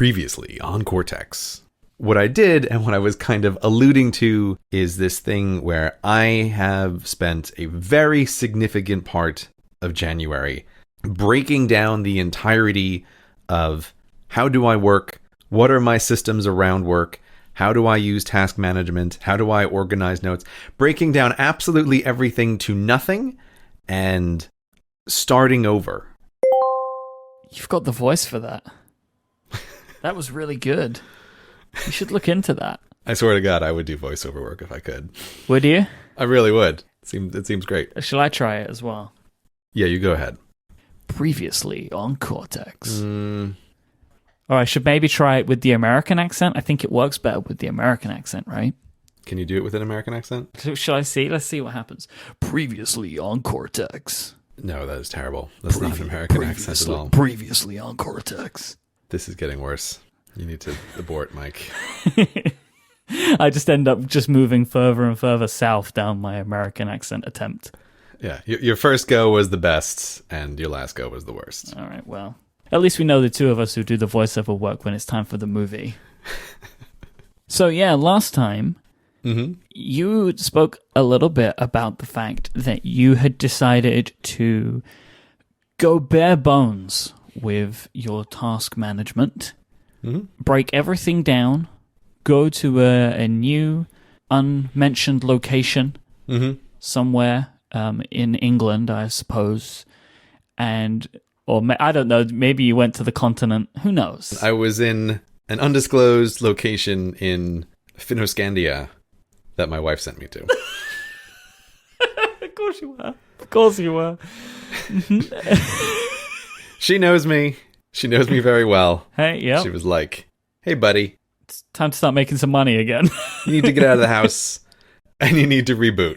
Previously on Cortex. What I did and what I was kind of alluding to is this thing where I have spent a very significant part of January breaking down the entirety of how do I work, what are my systems around work, how do I use task management, how do I organize notes, breaking down absolutely everything to nothing and starting over. You've got the voice for that. That was really good. You should look into that. I swear to God, I would do voiceover work if I could. Would you? I really would. It seems great. Shall I try it as well? Yeah, you go ahead. Previously on Cortex. Or I should maybe try it with the American accent. I think it works better with the American accent, right? Can you do it with an American accent? Shall I see? Let's see what happens. Previously on Cortex. No, that is terrible. That's not an American accent at all. Previously on Cortex. This is getting worse. You need to abort, Myke. I just end up just moving further and further south down my American accent attempt. Yeah, your first go was the best, and your last go was the worst. All right, well, at least we know the two of us who do the voiceover work when it's time for the movie. So yeah, last time, you spoke a little bit about the fact that you had decided to go bare bones with your task management, break everything down, go to a new, unmentioned location somewhere in England, I suppose, or I don't know, maybe you went to the continent, who knows? I was in an undisclosed location in Finnoscandia that my wife sent me to. Of course you were. Of course you were. She knows me. She knows me very well. Hey, yeah. She was like, hey, buddy. It's time to start making some money again. You need to get out of the house, and you need to reboot.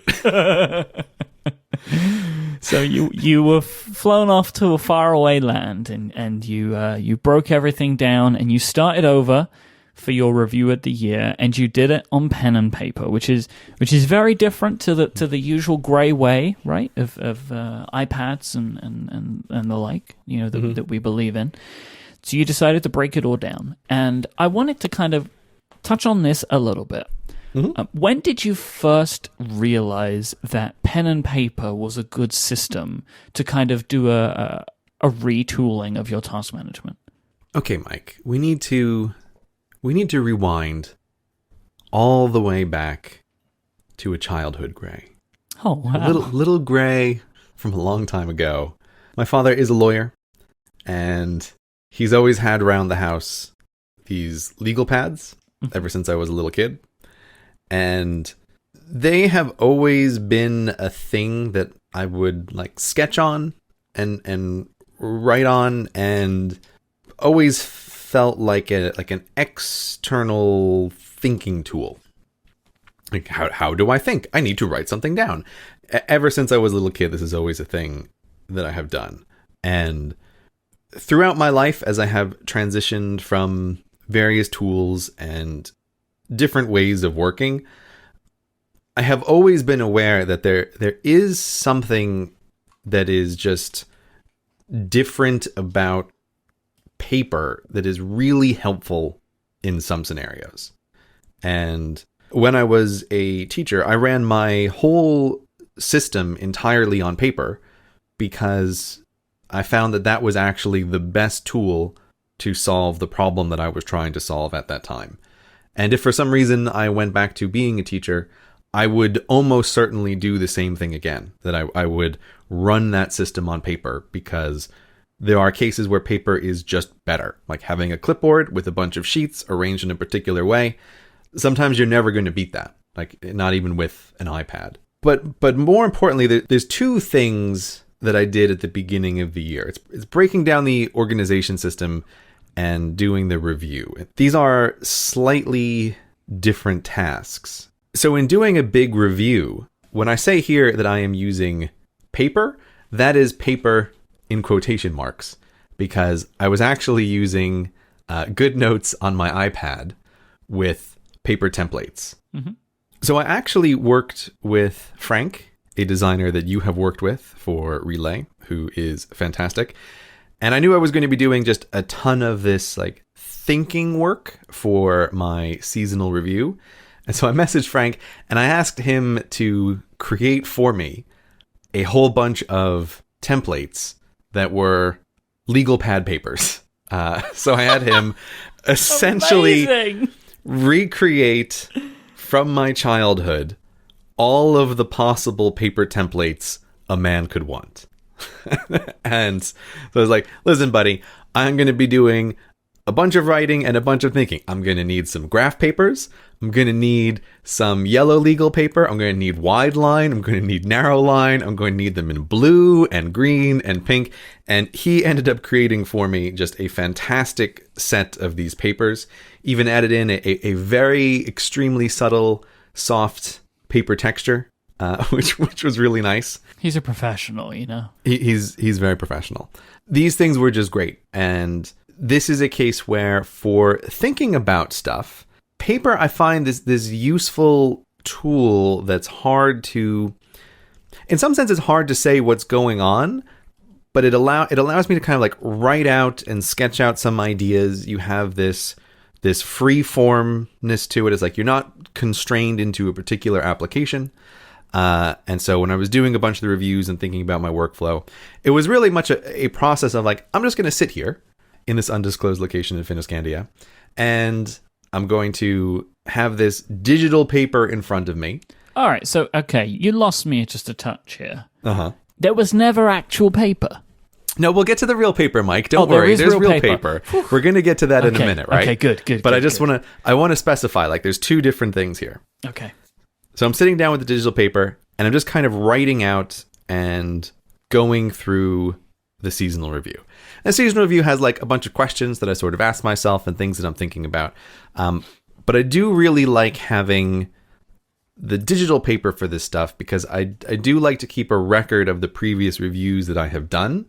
So you were flown off to a faraway land, and you broke everything down, and you started over for your review of the year, and you did it on pen and paper, which is very different to the usual grey way, right, of iPads and the like, that we believe in. So you decided to break it all down, and I wanted to kind of touch on this a little bit. When did you first realize that pen and paper was a good system to kind of do a retooling of your task management? Okay, Myke, we need to rewind all the way back to a childhood Gray. Oh, wow. A little Gray from a long time ago. My father is a lawyer, and he's always had around the house these legal pads ever since I was a little kid. And they have always been a thing that I would like sketch on and write on, and always felt like an external thinking tool. Like, how do I think? I need to write something down. Ever since I was a little kid, this is always a thing that I have done. And throughout my life, as I have transitioned from various tools and different ways of working, I have always been aware that there is something that is just different about paper that is really helpful in some scenarios. And when I was a teacher, I ran my whole system entirely on paper because I found that was actually the best tool to solve the problem that I was trying to solve at that time. And if for some reason I went back to being a teacher, I would almost certainly do the same thing again, that I would run that system on paper, because there are cases where paper is just better, like having a clipboard with a bunch of sheets arranged in a particular way. Sometimes you're never going to beat that, like not even with an iPad. But more importantly, there's two things that I did at the beginning of the year. It's breaking down the organization system and doing the review. These are slightly different tasks. So in doing a big review, when I say here that I am using paper, that is paper in quotation marks, because I was actually using GoodNotes on my iPad with paper templates. So I actually worked with Frank, a designer that you have worked with for Relay, who is fantastic. And I knew I was going to be doing just a ton of this like thinking work for my seasonal review. And so I messaged Frank and I asked him to create for me a whole bunch of templates that were legal pad papers. So I had him essentially Amazing. recreate from my childhood all of the possible paper templates a man could want. And so I was like, listen, buddy, I'm going to be doing a bunch of writing and a bunch of thinking. I'm going to need some graph papers. I'm going to need some yellow legal paper. I'm going to need wide line. I'm going to need narrow line. I'm going to need them in blue and green and pink. And he ended up creating for me just a fantastic set of these papers. Even added in a very extremely subtle, soft paper texture, which was really nice. He's a professional, you know. He's very professional. These things were just great. And this is a case where for thinking about stuff, paper, I find this useful tool that's hard to, in some sense, it's hard to say what's going on, but it allows me to kind of like write out and sketch out some ideas. You have this free formness to it. It's like you're not constrained into a particular application. And so when I was doing a bunch of the reviews and thinking about my workflow, it was really much a process of like, I'm just going to sit here in this undisclosed location in Finiscandia, and I'm going to have this digital paper in front of me. All right, so, okay, you lost me just a touch here. Uh-huh. There was never actual paper. No, we'll get to the real paper, Mike. Don't worry. There's real paper. We're going to get to that in a minute, right? Okay, good. But I just want to specify, like, there's two different things here. Okay. So I'm sitting down with the digital paper, and I'm just kind of writing out and going through the seasonal review. And seasonal review has like a bunch of questions that I sort of ask myself and things that I'm thinking about. But I do really like having the digital paper for this stuff because I do like to keep a record of the previous reviews that I have done.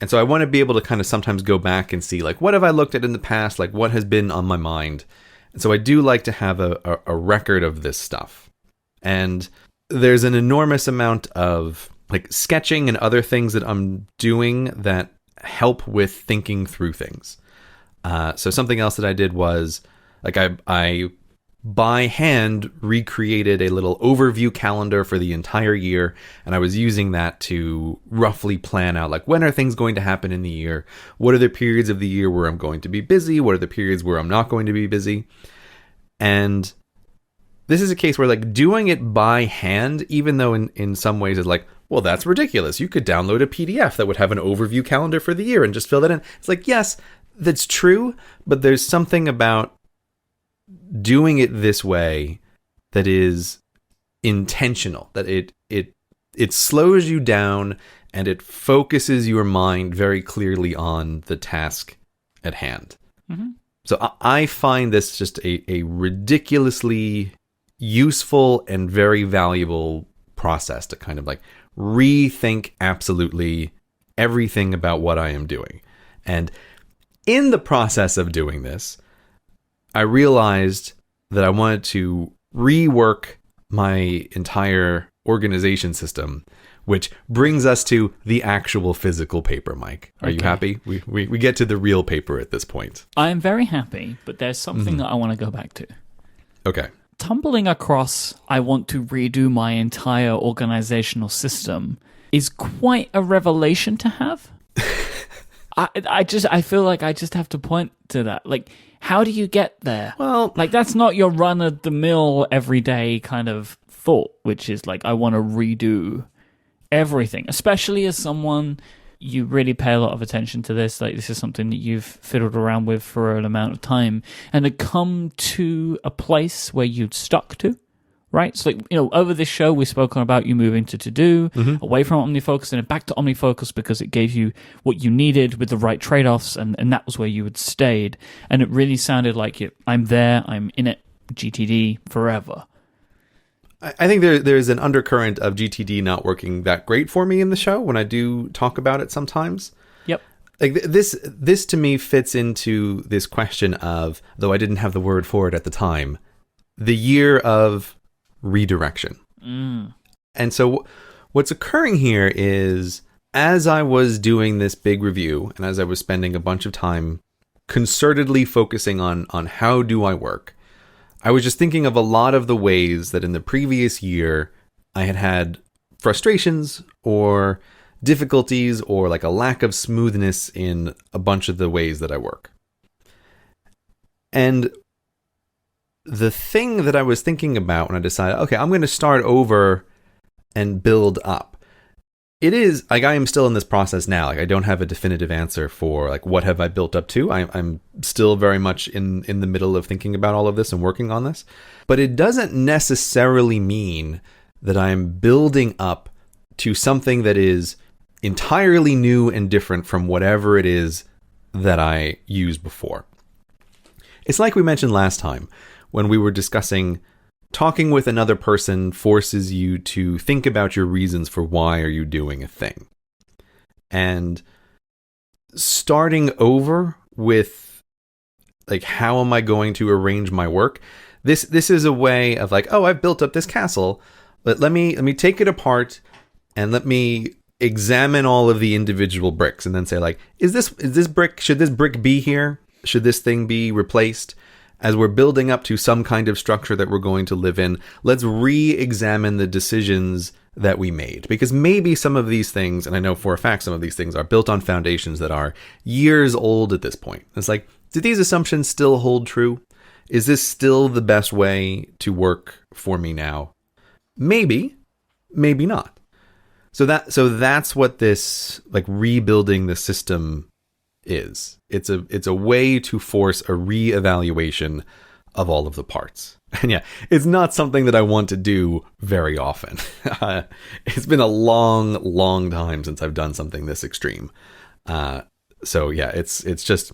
And so I want to be able to kind of sometimes go back and see like, what have I looked at in the past? Like what has been on my mind? And so I do like to have a record of this stuff. And there's an enormous amount of like sketching and other things that I'm doing that help with thinking through things. So something else that I did was like I by hand recreated a little overview calendar for the entire year, and I was using that to roughly plan out like when are things going to happen in the year? What are the periods of the year where I'm going to be busy? What are the periods where I'm not going to be busy? And this is a case where like doing it by hand, even though in some ways it's like, well, that's ridiculous. You could download a PDF that would have an overview calendar for the year and just fill that in. It's like, yes, that's true, but there's something about doing it this way that is intentional, that it slows you down and it focuses your mind very clearly on the task at hand. Mm-hmm. So I find this just a ridiculously useful and very valuable process to kind of like rethink absolutely everything about what I am doing. And in the process of doing this, I realized that I wanted to rework my entire organization system, which brings us to the actual physical paper, Myke. Are you happy? We get to the real paper at this point. I am very happy, but there's something that I want to go back to. Okay. Tumbling across, I want to redo my entire organizational system is quite a revelation to have. I feel like I just have to point to that. Like, how do you get there? Well, like that's not your run-of-the-mill everyday kind of thought, which is like, I want to redo everything, especially as someone, you really pay a lot of attention to this. Like, this is something that you've fiddled around with for an amount of time, and to come to a place where you'd stuck to, right? So, like, you know, over this show, we've spoken about you moving to To-Do, away from OmniFocus, and then back to OmniFocus because it gave you what you needed with the right trade-offs, and that was where you had stayed. And it really sounded like I'm there, I'm in it, GTD forever. I think there's an undercurrent of GTD not working that great for me in the show when I do talk about it sometimes. Yep. Like this to me fits into this question of, though I didn't have the word for it at the time, the year of redirection. And so what's occurring here is, as I was doing this big review and as I was spending a bunch of time concertedly focusing on how do I work, I was just thinking of a lot of the ways that in the previous year I had frustrations or difficulties or like a lack of smoothness in a bunch of the ways that I work. And the thing that I was thinking about when I decided, okay, I'm going to start over and build up. It is like I am still in this process now. Like I don't have a definitive answer for like what have I built up to. I'm still very much in the middle of thinking about all of this and working on this. But it doesn't necessarily mean that I'm building up to something that is entirely new and different from whatever it is that I used before. It's like we mentioned last time when we were discussing talking with another person forces you to think about your reasons for why are you doing a thing. And starting over with like, how am I going to arrange my work? This is a way of like, oh, I've built up this castle, but let me take it apart and let me examine all of the individual bricks and then say like, should this brick be here? Should this thing be replaced? As we're building up to some kind of structure that we're going to live in, let's re-examine the decisions that we made. Because maybe some of these things, and I know for a fact some of these things are built on foundations that are years old at this point. It's like, do these assumptions still hold true? Is this still the best way to work for me now? Maybe, maybe not. So that's what this like rebuilding the system is. It's a way to force a re-evaluation of all of the parts. And yeah, it's not something that I want to do very often. It's been a long time since I've done something this extreme. So yeah, it's just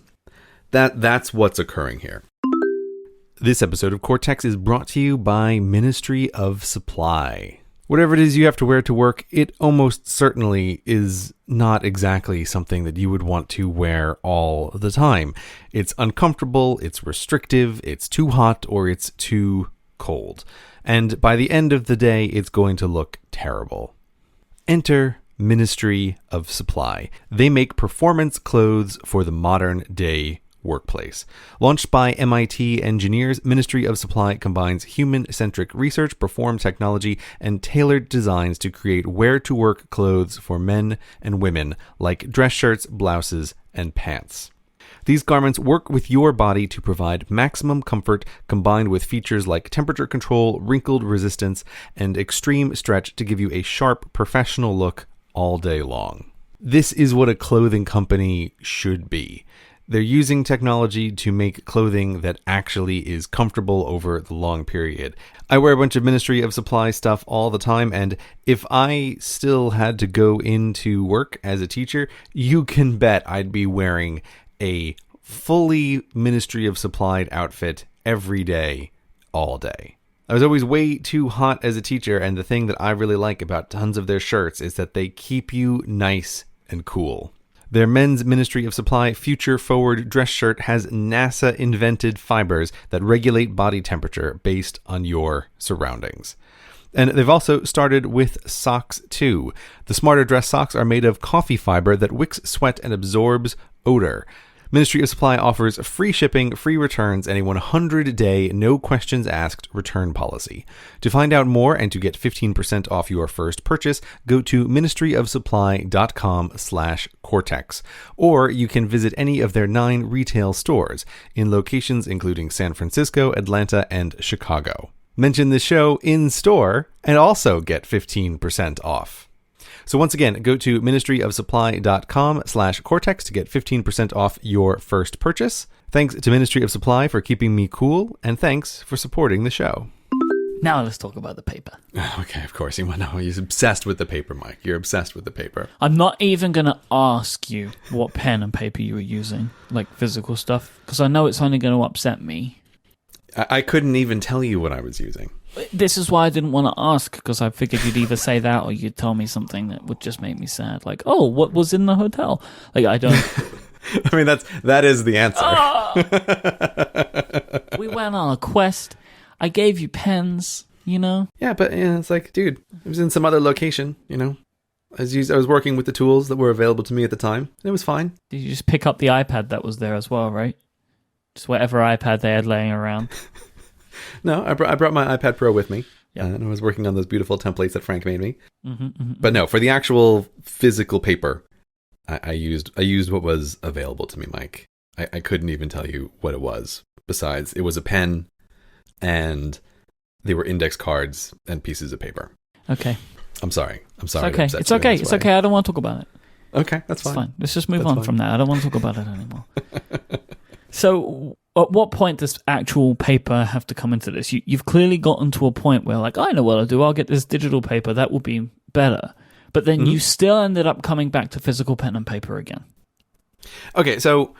that's what's occurring here. This episode of Cortex is brought to you by Ministry of Supply. Whatever it is you have to wear to work, it almost certainly is not exactly something that you would want to wear all the time. It's uncomfortable, it's restrictive, it's too hot, or it's too cold. And by the end of the day, it's going to look terrible. Enter Ministry of Supply. They make performance clothes for the modern day workplace. Launched by MIT engineers, Ministry of Supply combines human-centric research, perform technology, and tailored designs to create wear-to-work clothes for men and women, like dress shirts, blouses, and pants. These garments work with your body to provide maximum comfort, combined with features like temperature control, wrinkle resistance, and extreme stretch to give you a sharp, professional look all day long. This is what a clothing company should be. They're using technology to make clothing that actually is comfortable over the long period. I wear a bunch of Ministry of Supply stuff all the time, and if I still had to go into work as a teacher, you can bet I'd be wearing a fully Ministry of Supplied outfit every day, all day. I was always way too hot as a teacher, and the thing that I really like about tons of their shirts is that they keep you nice and cool. Their men's Ministry of Supply Future Forward dress shirt has NASA-invented fibers that regulate body temperature based on your surroundings. And they've also started with socks, too. The Smarter Dress socks are made of coffee fiber that wicks sweat and absorbs odor. Ministry of Supply offers free shipping, free returns, and a 100-day, no-questions-asked return policy. To find out more and to get 15% off your first purchase, go to ministryofsupply.com/Cortex. Or you can visit any of their 9 retail stores in locations including San Francisco, Atlanta, and Chicago. Mention the show in store and also get 15% off. So once again, go to ministryofsupply.com/Cortex to get 15% off your first purchase. Thanks to Ministry of Supply for keeping me cool, and thanks for supporting the show. Now let's talk about the paper. Okay, of course. You want to know. He's obsessed with the paper, Myke. You're obsessed with the paper. I'm not even going to ask you what pen and paper you were using, like physical stuff, because I know it's only going to upset me. I couldn't even tell you what I was using. This is why I didn't want to ask, because I figured you'd either say that or you'd tell me something that would just make me sad. Like, oh, what was in the hotel? Like, I don't... I mean, that is the answer. We went on a quest. I gave you pens, you know? Yeah, but it's like, dude, it was in some other location, you know? I was working with the tools that were available to me at the time, and it was fine. Did you just pick up the iPad that was there as well, right? Just whatever iPad they had laying around. No, I brought my iPad Pro with me, Yep. and I was working on those beautiful templates that Frank made me. Mm-hmm. But no, for the actual physical paper, I used what was available to me, Myke. I couldn't even tell you what it was. Besides, it was a pen, and they were index cards and pieces of paper. Okay. I'm sorry. It's okay. It's okay. It's okay. I don't want to talk about it. Okay, that's It's fine. fine. Let's just move on from that. I don't want to talk about it anymore. So, at what point does actual paper have to come into this? You've clearly gotten to a point where, like, I know what I'll do. I'll get this digital paper. That will be better. But then you still ended up coming back to physical pen and paper again. Okay, so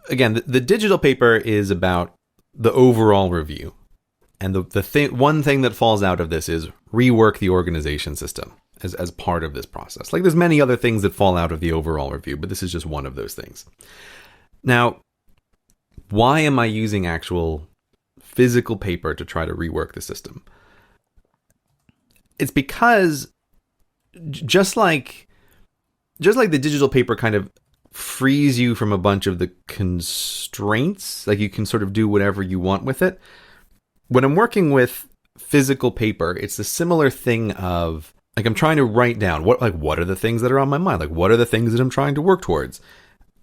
again, the digital paper is about the overall review. And one thing that falls out of this is rework the organization system as part of this process. Like, there's many other things that fall out of the overall review, but this is just one of those things. Now, why am I using actual physical paper to try to rework the system? It's because just like the digital paper kind of frees you from a bunch of the constraints, like you can sort of do whatever you want with it. When I'm working with physical paper, it's the similar thing of, like, I'm trying to write down what are the things that are on my mind? Like, what are the things that I'm trying to work towards?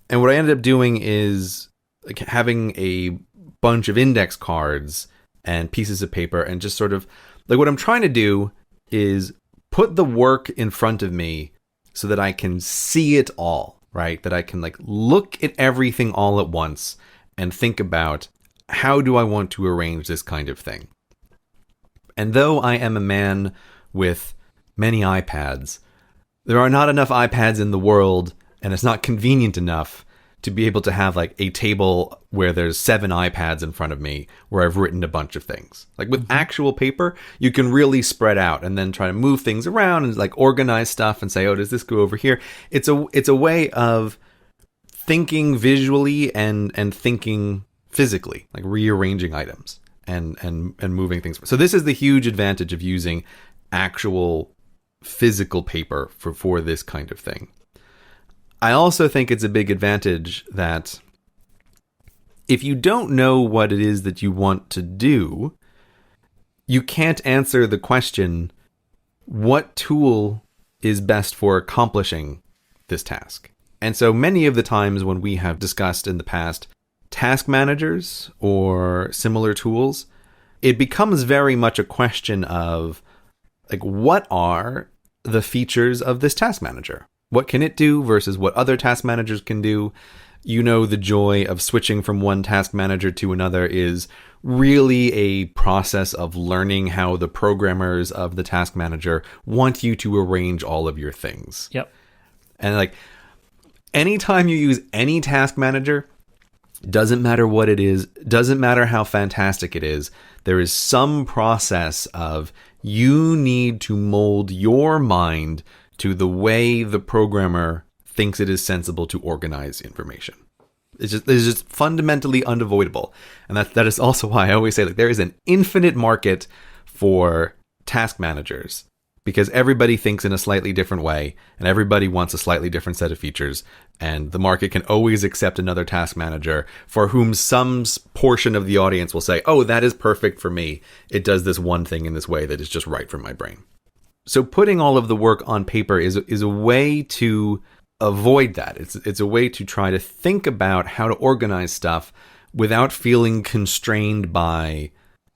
And what I ended up doing is like having a bunch of index cards and pieces of paper, and just sort of like, what I'm trying to do is put the work in front of me so that I can see it all, right? That I can like look at everything all at once and think about, how do I want to arrange this kind of thing? And though I am a man with many iPads, there are not enough iPads in the world, and it's not convenient enough to be able to have like a table where there's 7 iPads in front of me where I've written a bunch of things. Like with actual paper, you can really spread out and then try to move things around and like organize stuff and say, oh, does this go over here? It's a way of thinking visually and thinking physically, like rearranging items and moving things. So this is the huge advantage of using actual physical paper for this kind of thing. I also think it's a big advantage that if you don't know what it is that you want to do, you can't answer the question, what tool is best for accomplishing this task? And so many of the times when we have discussed in the past task managers or similar tools, it becomes very much a question of, like, what are the features of this task manager? What can it do versus what other task managers can do? You know, the joy of switching from one task manager to another is really a process of learning how the programmers of the task manager want you to arrange all of your things. Yep. And like, anytime you use any task manager, doesn't matter what it is, doesn't matter how fantastic it is, there is some process of you need to mold your mind to the way the programmer thinks it is sensible to organize information. It's just fundamentally unavoidable. And that is also why I always say, like, there is an infinite market for task managers, because everybody thinks in a slightly different way and everybody wants a slightly different set of features. And the market can always accept another task manager for whom some portion of the audience will say, oh, that is perfect for me. It does this one thing in this way that is just right for my brain. So putting all of the work on paper is a way to avoid that. It's a way to try to think about how to organize stuff without feeling constrained by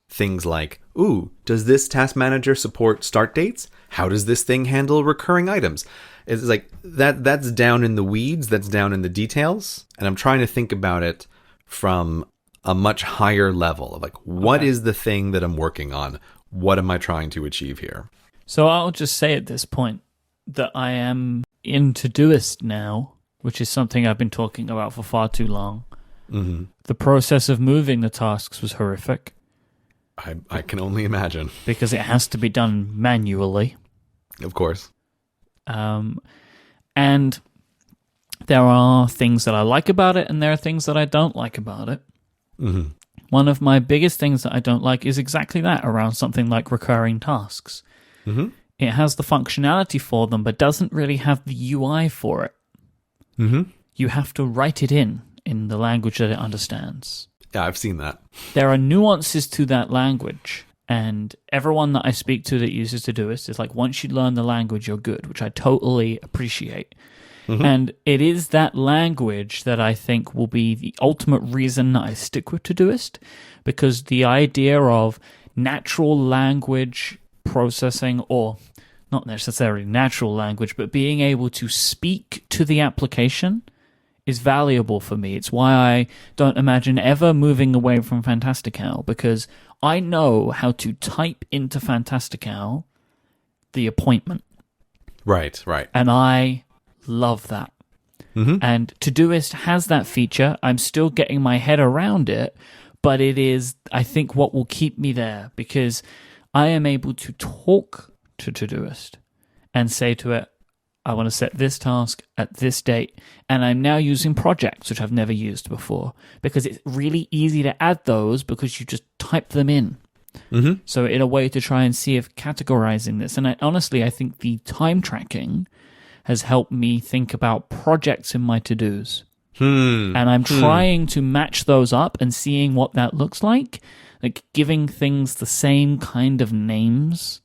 things like, ooh, does this task manager support start dates? How does this thing handle recurring items? It's like that's down in the weeds, that's down in the details. And I'm trying to think about it from a much higher level of like, what is the thing that I'm working on? What am I trying to achieve here? So I'll just say at this point that I am in Todoist now, which is something I've been talking about for far too long. Mm-hmm. The process of moving the tasks was horrific. I can only imagine. Because it has to be done manually. Of course. And there are things that I like about it, and there are things that I don't like about it. Mm-hmm. One of my biggest things that I don't like is exactly that, around something like recurring tasks. Mm-hmm. It has the functionality for them, but doesn't really have the UI for it. Mm-hmm. You have to write it in the language that it understands. Yeah, I've seen that. There are nuances to that language, and everyone that I speak to that uses Todoist is like, once you learn the language, you're good, which I totally appreciate. Mm-hmm. And it is that language that I think will be the ultimate reason that I stick with Todoist, because the idea of natural language processing, or not necessarily natural language, but being able to speak to the application is valuable for me. It's why I don't imagine ever moving away from Fantastical, because I know how to type into Fantastical the appointment. Right. And I love that. Mm-hmm. And Todoist has that feature. I'm still getting my head around it, but it is, I think, what will keep me there, because I am able to talk to Todoist and say to it, I want to set this task at this date, and I'm now using projects, which I've never used before, because it's really easy to add those because you just type them in. Mm-hmm. So in a way to try and see if categorizing this, and I think the time tracking has helped me think about projects in my to-dos. And I'm trying to match those up and seeing what that looks like giving things the same kind of names.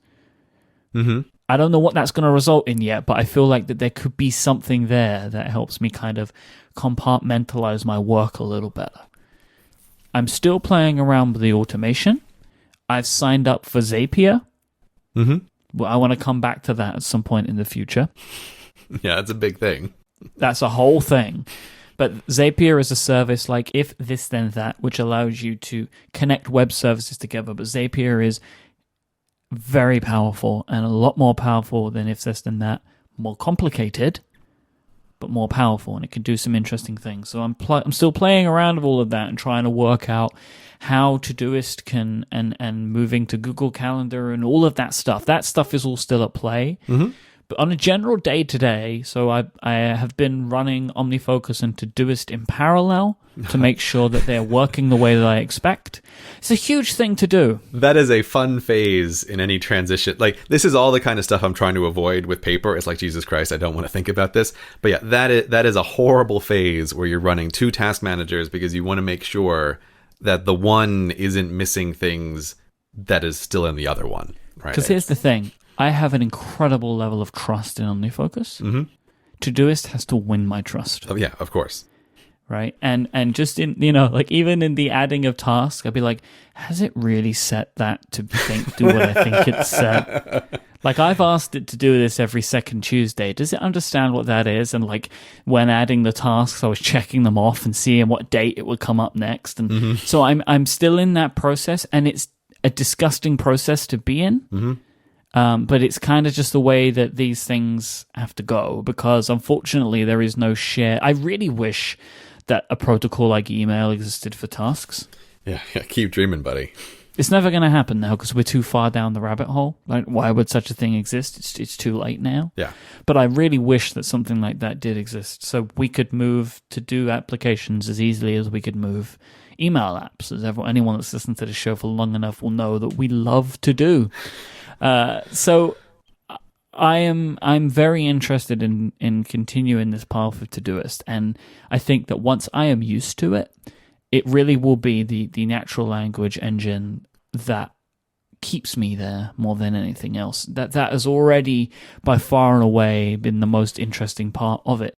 Mm-hmm. I don't know what that's going to result in yet, but I feel like that there could be something there that helps me kind of compartmentalize my work a little better. I'm still playing around with the automation. I've signed up for Zapier. Mm-hmm. Well, I want to come back to that at some point in the future. Yeah, it's a big thing. That's a whole thing. But Zapier is a service like If This Then That, which allows you to connect web services together. But Zapier is very powerful, and a lot more powerful than If This Then That. More complicated, but more powerful, and it can do some interesting things. So I'm still playing around with all of that and trying to work out how Todoist can and moving to Google Calendar and all of that stuff. That stuff is all still at play. Mm-hmm. But on a general day-to-day, so I have been running OmniFocus and Todoist in parallel to make sure that they're working the way that I expect. It's a huge thing to do. That is a fun phase in any transition. Like, this is all the kind of stuff I'm trying to avoid with paper. It's like, Jesus Christ, I don't want to think about this. But yeah, that is a horrible phase where you're running two task managers because you want to make sure that the one isn't missing things that is still in the other one. Right? Because here's the thing. I have an incredible level of trust in OmniFocus. Mm-hmm. Todoist has to win my trust. Oh, yeah, of course. Right? And just in, even in the adding of tasks, I'd be like, has it really set that to do what I think it's set? Like, I've asked it to do this every second Tuesday. Does it understand what that is? And when adding the tasks, I was checking them off and seeing what date it would come up next. And mm-hmm. So I'm still in that process, and it's a disgusting process to be in. Mm-hmm. But it's kind of just the way that these things have to go, because unfortunately there is no share. I really wish that a protocol like email existed for tasks. Yeah, keep dreaming, buddy. It's never going to happen now because we're too far down the rabbit hole. Like, why would such a thing exist? It's too late now. Yeah. But I really wish that something like that did exist, so we could move to do applications as easily as we could move email apps. As anyone that's listened to the show for long enough will know that we love to do. So I'm very interested in continuing this path of Todoist, and I think that once I am used to it, it really will be the natural language engine that keeps me there more than anything else. That has already by far and away been the most interesting part of it.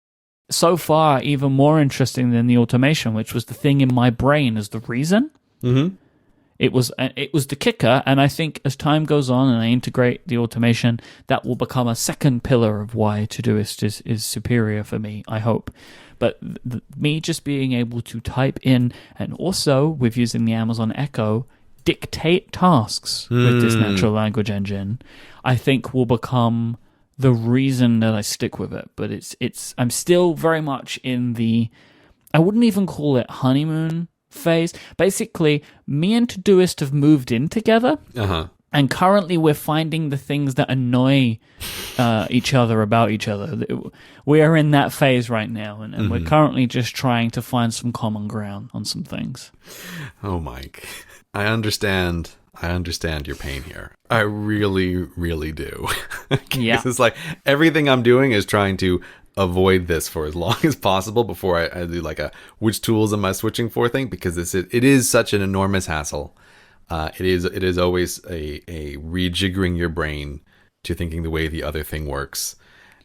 So far, even more interesting than the automation, which was the thing in my brain as the reason. Mm-hmm. It was the kicker, and I think as time goes on and I integrate the automation, that will become a second pillar of why Todoist is superior for me, I hope. But me just being able to type in, and also with using the Amazon Echo, dictate tasks with this natural language engine, I think will become the reason that I stick with it. But I'm still very much in the, I wouldn't even call it honeymoon phase. Basically, me and Todoist have moved in together, and currently we're finding the things that annoy each other about each other. We are in that phase right now, and mm-hmm. we're currently just trying to find some common ground on some things. Oh, Myke, I understand I understand your pain here. I really, really do. Yeah. It's like everything I'm doing is trying to avoid this for as long as possible before I do like a which tools am I switching for thing, because it is such an enormous hassle. It is always a rejiggering your brain to thinking the way the other thing works.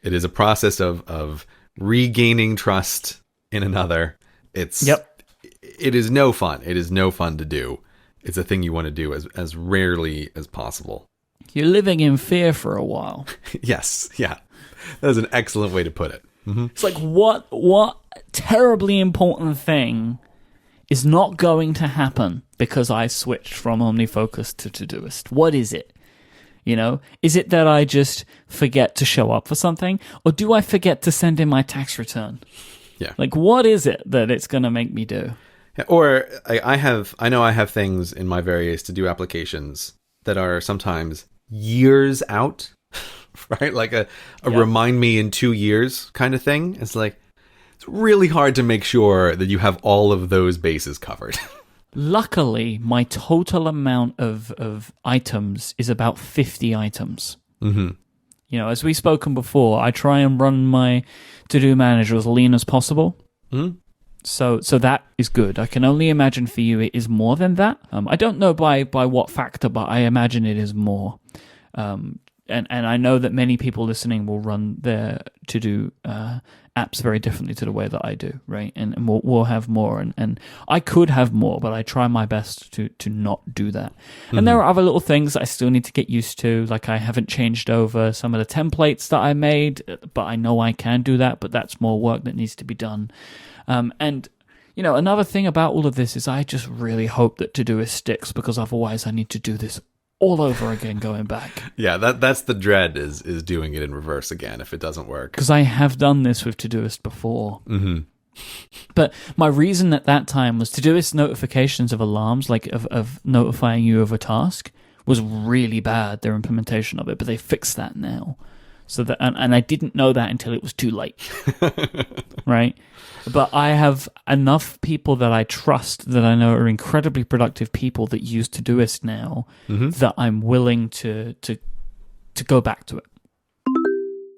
It is a process of regaining trust in another. It is no fun. It is no fun to do. It's a thing you want to do as rarely as possible. You're living in fear for a while. Yes, yeah. That is an excellent way to put it. Mm-hmm. It's like, what terribly important thing is not going to happen because I switched from OmniFocus to Todoist? What is it? You know, is it that I just forget to show up for something? Or do I forget to send in my tax return? Yeah. Like, what is it that it's going to make me do? Or I know I have things in my various to-do applications that are sometimes years out, right? Like a remind me in 2 years kind of thing. It's like, it's really hard to make sure that you have all of those bases covered. Luckily, my total amount of items is about 50 items. Mm-hmm. You know, as we've spoken before, I try and run my to-do manager as lean as possible. Mm-hmm. So that is good. I can only imagine for you it is more than that. I don't know by what factor, but I imagine it is more. And I know that many people listening will run their to-do apps very differently to the way that I do, right? And we'll have more. And I could have more, but I try my best to not do that. Mm-hmm. And there are other little things that I still need to get used to. Like I haven't changed over some of the templates that I made, but I know I can do that, but that's more work that needs to be done. And, you know, another thing about all of this is I just really hope that Todoist sticks, because otherwise I need to do this all over again going back. Yeah, that's the dread is doing it in reverse again if it doesn't work. Because I have done this with Todoist before. Mm-hmm. But my reason at that time was Todoist notifications of alarms, like of notifying you of a task, was really bad, their implementation of it. But they fixed that now. So that, and I didn't know that until it was too late, right? But I have enough people that I trust that I know are incredibly productive people that use Todoist now, mm-hmm. that I'm willing to go back to it.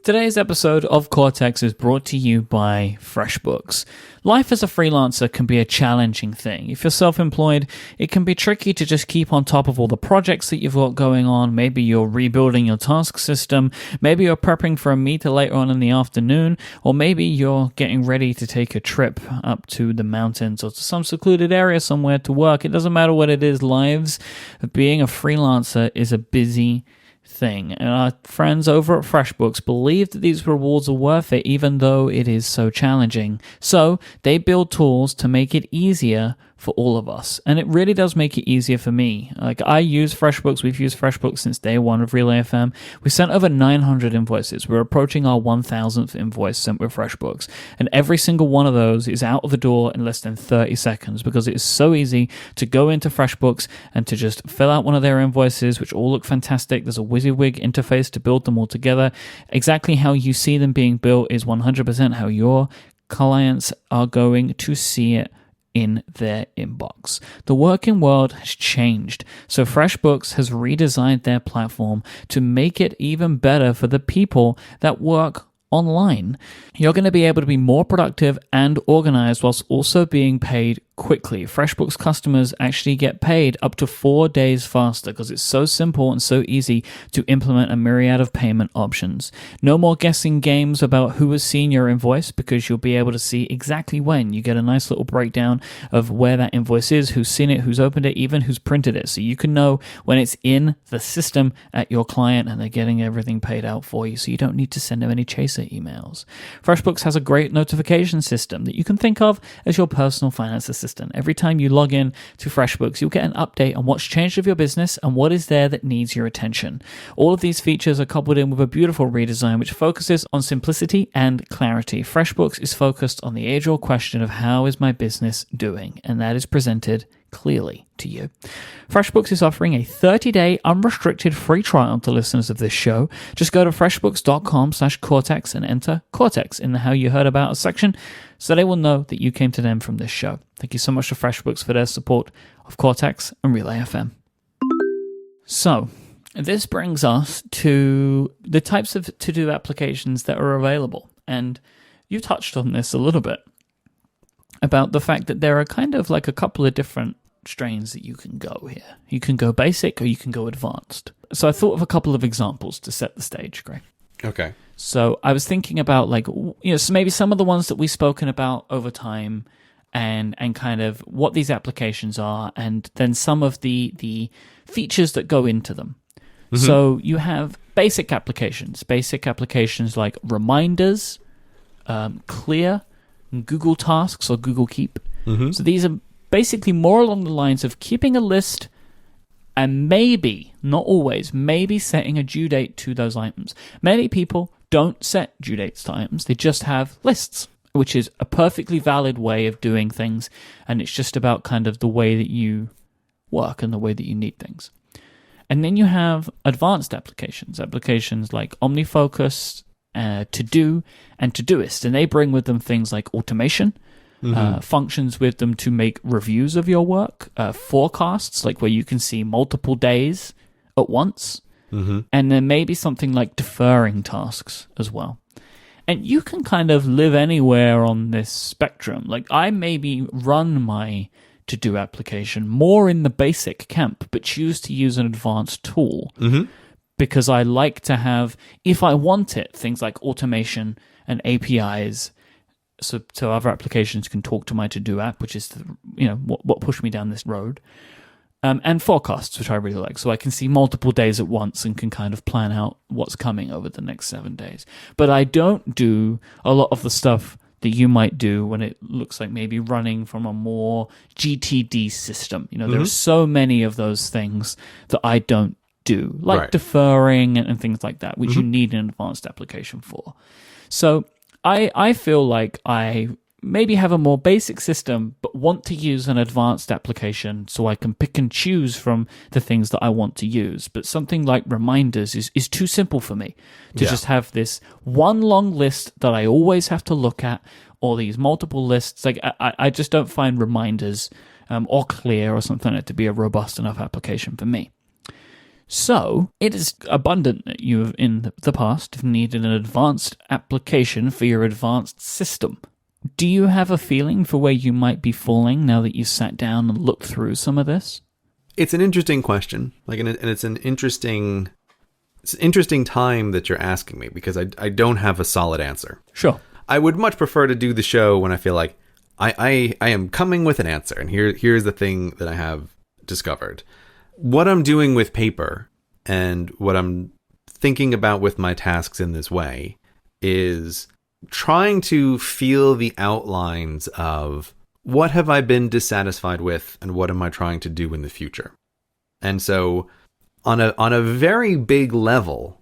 Today's episode of Cortex is brought to you by FreshBooks. Life as a freelancer can be a challenging thing. If you're self-employed, it can be tricky to just keep on top of all the projects that you've got going on. Maybe you're rebuilding your task system. Maybe you're prepping for a meeting later on in the afternoon. Or maybe you're getting ready to take a trip up to the mountains or to some secluded area somewhere to work. It doesn't matter what it is. Lives of being a freelancer is a busy thing, and our friends over at FreshBooks believe that these rewards are worth it, even though it is so challenging. So they build tools to make it easier for all of us, and it really does make it easier for me. Like, I use FreshBooks. We've used FreshBooks since day one of Relay FM. We sent over 900 invoices. We're approaching our 1,000th invoice sent with FreshBooks, and every single one of those is out of the door in less than 30 seconds, because it is so easy to go into FreshBooks and to just fill out one of their invoices, which all look fantastic. There's a WYSIWYG interface to build them all together. Exactly how you see them being built is 100% how your clients are going to see it in their inbox. The working world has changed, so FreshBooks has redesigned their platform to make it even better for the people that work online. You're going to be able to be more productive and organized whilst also being paid quickly. FreshBooks customers actually get paid up to 4 days faster because it's so simple and so easy to implement a myriad of payment options. No more guessing games about who has seen your invoice, because you'll be able to see exactly when. You get a nice little breakdown of where that invoice is, who's seen it, who's opened it, even who's printed it. So you can know when it's in the system at your client and they're getting everything paid out for you, so you don't need to send them any chaser emails. FreshBooks has a great notification system that you can think of as your personal finance assistant. Every time you log in to FreshBooks, you'll get an update on what's changed with your business and what is there that needs your attention. All of these features are coupled in with a beautiful redesign which focuses on simplicity and clarity. FreshBooks is focused on the age-old question of how is my business doing, and that is presented clearly to you. FreshBooks is offering a 30-day unrestricted free trial to listeners of this show. Just go to freshbooks.com/Cortex and enter Cortex in the How You Heard About Us section, so they will know that you came to them from this show. Thank you so much to FreshBooks for their support of Cortex and Relay FM. So, this brings us to the types of to-do applications that are available. And you touched on this a little bit about the fact that there are kind of like a couple of different strains that you can go here. You can go basic or you can go advanced. So I thought of a couple of examples to set the stage, Greg. Okay. So I was thinking about so maybe some of the ones that we've spoken about over time and kind of what these applications are, and then some of the features that go into them. Mm-hmm. So you have basic applications like reminders, Clear, Google Tasks or Google Keep. Mm-hmm. So these are basically more along the lines of keeping a list and maybe, not always, maybe setting a due date to those items. Many people don't set due dates to items. They just have lists, which is a perfectly valid way of doing things. And it's just about kind of the way that you work and the way that you need things. And then you have advanced applications like OmniFocus, To-Do, and Todoist. And they bring with them things like automation, functions with them to make reviews of your work, forecasts, like where you can see multiple days at once, and then maybe something like deferring tasks as well. And you can kind of live anywhere on this spectrum. Like I maybe run my to-do application more in the basic camp, but choose to use an advanced tool because I like to have, if I want it, things like automation and APIs, so other applications can talk to my to-do app, which is what pushed me down this road, and forecasts, which I really like, so I can see multiple days at once and can kind of plan out what's coming over the next 7 days. But I don't do a lot of the stuff that you might do when it looks like maybe running from a more GTD system. There are so many of those things that I don't do, like deferring and things like that, which you need an advanced application for. So I feel like I maybe have a more basic system, but want to use an advanced application so I can pick and choose from the things that I want to use. But something like reminders is too simple for me to just have this one long list that I always have to look at, or these multiple lists. Like I just don't find reminders or Clear or something like that to be a robust enough application for me. So, it is abundant that you have in the past have needed an advanced application for your advanced system. Do you have a feeling for where you might be falling now that you've sat down and looked through some of this? It's an interesting question. And it's an interesting time that you're asking me, because I don't have a solid answer. Sure. I would much prefer to do the show when I feel like I am coming with an answer, and here's the thing that I have discovered. What I'm doing with paper and what I'm thinking about with my tasks in this way is trying to feel the outlines of what have I been dissatisfied with and what am I trying to do in the future. And so on a very big level,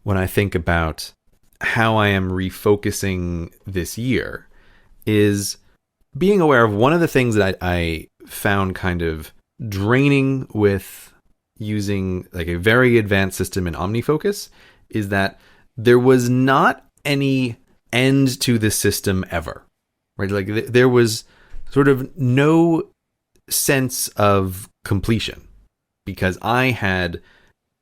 when I think about how I am refocusing this year, is being aware of one of the things that I found kind of draining with using like a very advanced system in OmniFocus is that there was not any end to the system ever, right? Like there was sort of no sense of completion because I had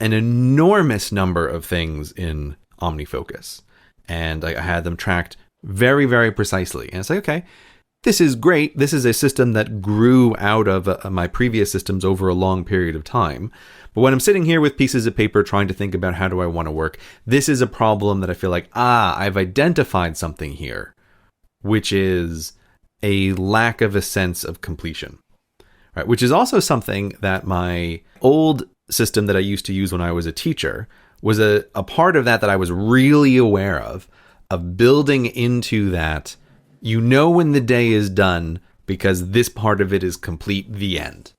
an enormous number of things in OmniFocus and I had them tracked very, very precisely. And it's like, okay, this is great. This is a system that grew out of my previous systems over a long period of time. But when I'm sitting here with pieces of paper trying to think about how do I want to work, this is a problem that I feel like, I've identified something here, which is a lack of a sense of completion, right? Which is also something that my old system that I used to use when I was a teacher was a part of that I was really aware of building into that. When the day is done because this part of it is complete, the end.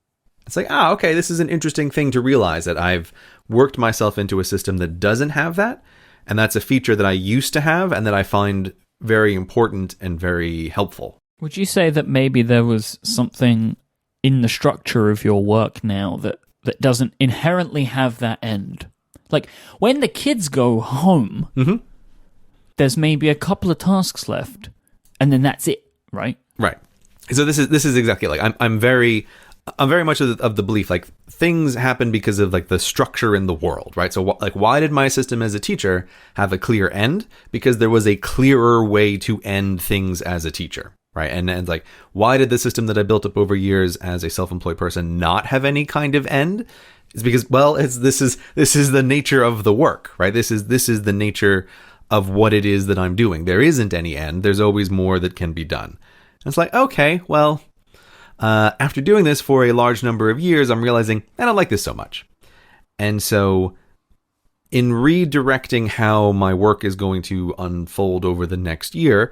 It's like, okay, this is an interesting thing to realize that I've worked myself into a system that doesn't have that. And that's a feature that I used to have and that I find very important and very helpful. Would you say that maybe there was something in the structure of your work now that doesn't inherently have that end? Like when the kids go home, there's maybe a couple of tasks left. And then that's it, right? Right. So this is exactly like I'm very I'm very much of the belief, like, things happen because of, like, the structure in the world, right? So, like, why did my system as a teacher have a clear end? Because there was a clearer way to end things as a teacher, right? And like, why did the system that I built up over years as a self-employed person not have any kind of end? It's because, well, this is the nature of the work, right? This is the nature of what it is that I'm doing. There isn't any end. There's always more that can be done. And it's like, okay, well, after doing this for a large number of years, I'm realizing I don't like this so much. And so in redirecting how my work is going to unfold over the next year,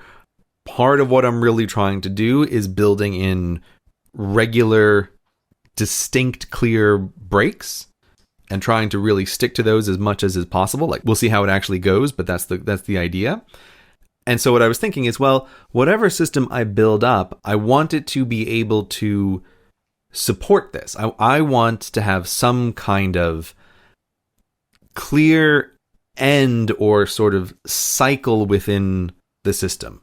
part of what I'm really trying to do is building in regular, distinct, clear breaks and trying to really stick to those as much as is possible. Like, we'll see how it actually goes, but that's the idea. And so what I was thinking is, well, whatever system I build up, I want it to be able to support this. I want to have some kind of clear end or sort of cycle within the system.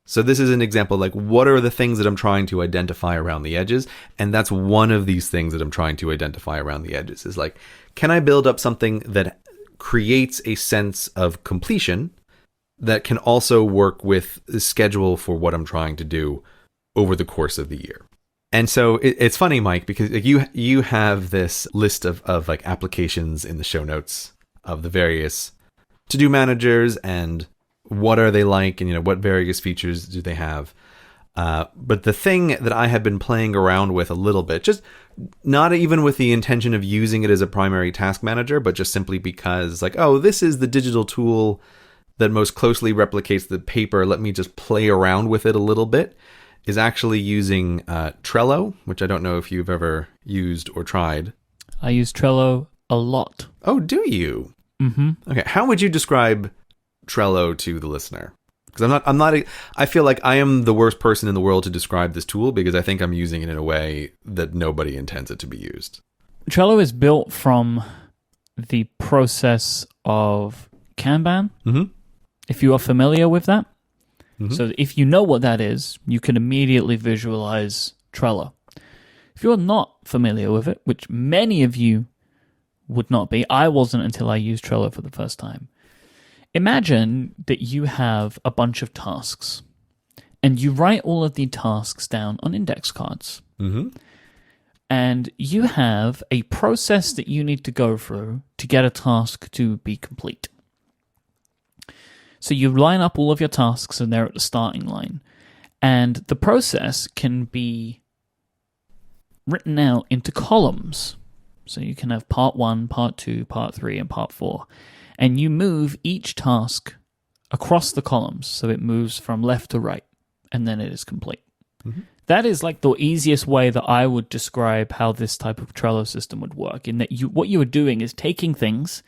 So this is an example, like, what are the things that I'm trying to identify around the edges? And that's one of these things that I'm trying to identify around the edges, is like, can I build up something that creates a sense of completion that can also work with the schedule for what I'm trying to do over the course of the year? And so it's funny, Myke, because you have this list of like applications in the show notes of the various to-do managers and what are they like, and what various features do they have. But the thing that I have been playing around with a little bit, just not even with the intention of using it as a primary task manager, but just simply because, like, oh, this is the digital tool that most closely replicates the paper, let me just play around with it a little bit, is actually using Trello, which I don't know if you've ever used or tried. I use Trello a lot. Oh, do you? Mm-hmm. Okay, how would you describe Trello to the listener? Because I feel like I am the worst person in the world to describe this tool, because I think I'm using it in a way that nobody intends it to be used. Trello is built from the process of Kanban. Mm-hmm. If you are familiar with that. Mm-hmm. So if you know what that is, you can immediately visualize Trello. If you're not familiar with it, which many of you would not be, I wasn't until I used Trello for the first time. Imagine that you have a bunch of tasks and you write all of the tasks down on index cards. Mm-hmm. And you have a process that you need to go through to get a task to be complete. So you line up all of your tasks and they're at the starting line. And the process can be written out into columns. So you can have part 1, part 2, part 3, and part 4. And you move each task across the columns. So it moves from left to right. And then it is complete. Mm-hmm. That is like the easiest way that I would describe how this type of Trello system would work. In that what you are doing is taking things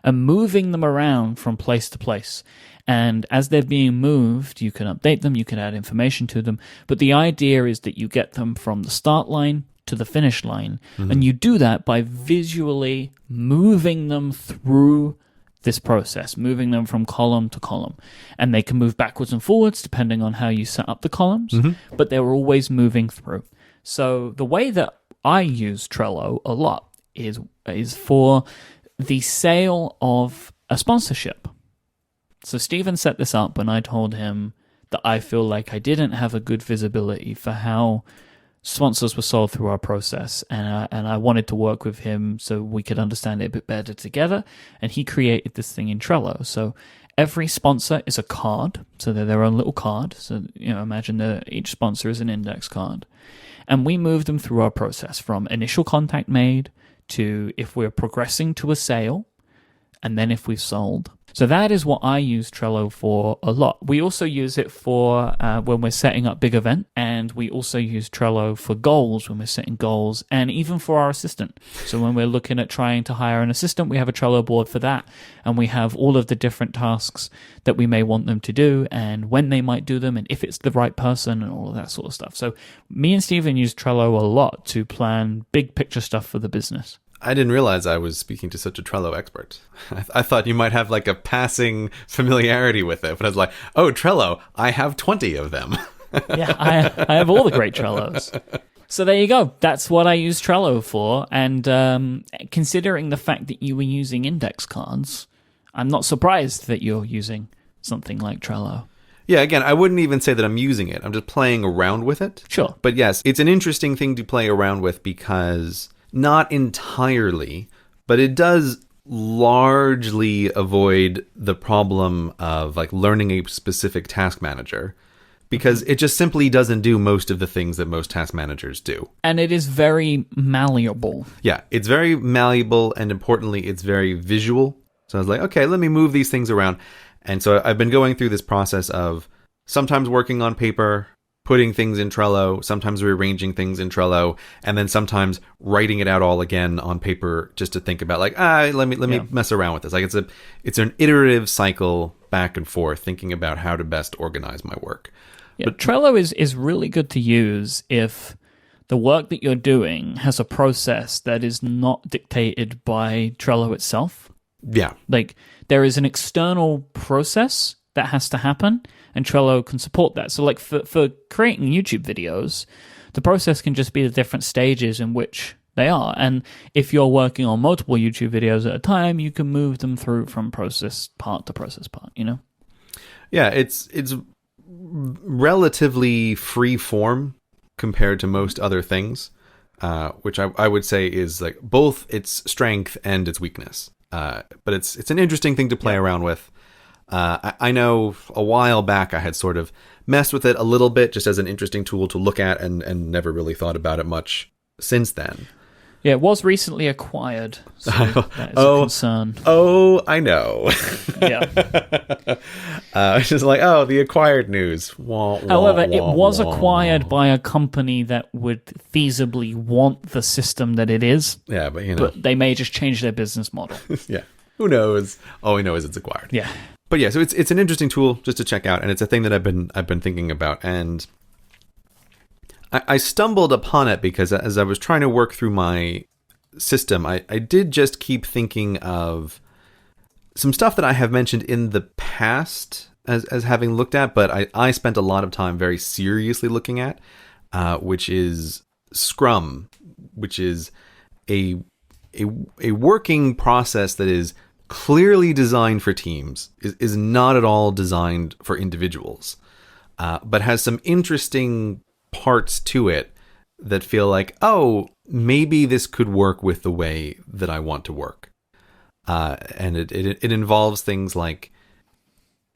and moving them around from place to place. And as they're being moved, you can update them, you can add information to them. But the idea is that you get them from the start line to the finish line. Mm-hmm. And you do that by visually moving them through this process, moving them from column to column. And they can move backwards and forwards depending on how you set up the columns, mm-hmm. but they're always moving through. So the way that I use Trello a lot is for the sale of a sponsorship. So Stephen set this up when I told him that I feel like I didn't have a good visibility for how sponsors were sold through our process, and I wanted to work with him so we could understand it a bit better together, and he created this thing in Trello. So every sponsor is a card, so they're their own little card. So imagine that each sponsor is an index card, and we move them through our process from initial contact made to if we're progressing to a sale, and then if we've sold. So that is what I use Trello for a lot. We also use it for when we're setting up big events, and we also use Trello for goals when we're setting goals, and even for our assistant. So when we're looking at trying to hire an assistant, we have a Trello board for that, and we have all of the different tasks that we may want them to do, and when they might do them, and if it's the right person, and all of that sort of stuff. So me and Steven use Trello a lot to plan big picture stuff for the business. I didn't realize I was speaking to such a Trello expert. I thought you might have like a passing familiarity with it, but I was like, oh, Trello, I have 20 of them. Yeah, I have all the great Trellos. So there you go. That's what I use Trello for. And considering the fact that you were using index cards, I'm not surprised that you're using something like Trello. Yeah, again, I wouldn't even say that I'm using it. I'm just playing around with it. Sure. But yes, it's an interesting thing to play around with because not entirely, but it does largely avoid the problem of like learning a specific task manager because it just simply doesn't do most of the things that most task managers do. And it is very malleable. Yeah, it's very malleable, and importantly, it's very visual. So I was like, okay, let me move these things around. And so I've been going through this process of sometimes working on paper, putting things in Trello, sometimes rearranging things in Trello, and then sometimes writing it out all again on paper just to think about like, let me mess around with this. Like it's an iterative cycle back and forth, thinking about how to best organize my work. Yeah, but Trello is really good to use if the work that you're doing has a process that is not dictated by Trello itself. Yeah. Like there is an external process that has to happen, and Trello can support that. So like for creating YouTube videos, the process can just be the different stages in which they are. And if you're working on multiple YouTube videos at a time, you can move them through from process part to process part, you know? Yeah, it's relatively free form compared to most other things, which I would say is like both its strength and its weakness. But it's an interesting thing to play around with. I know a while back I had sort of messed with it a little bit just as an interesting tool to look at and never really thought about it much since then. Yeah, it was recently acquired, so that is a concern. Oh, I know. Yeah. It's just like, the acquired news. Wah, wah, However, wah, it was wah. acquired by a company that would feasibly want the system that it is. Yeah, but you know. But they may just change their business model. Yeah. Who knows? All we know is it's acquired. Yeah. But yeah, so it's an interesting tool just to check out, and it's a thing that I've been thinking about, and I stumbled upon it because as I was trying to work through my system, I did just keep thinking of some stuff that I have mentioned in the past as having looked at, but I spent a lot of time very seriously looking at, which is Scrum, which is a working process that is clearly designed for teams, is not at all designed for individuals, but has some interesting parts to it that feel like, maybe this could work with the way that I want to work. And it involves things like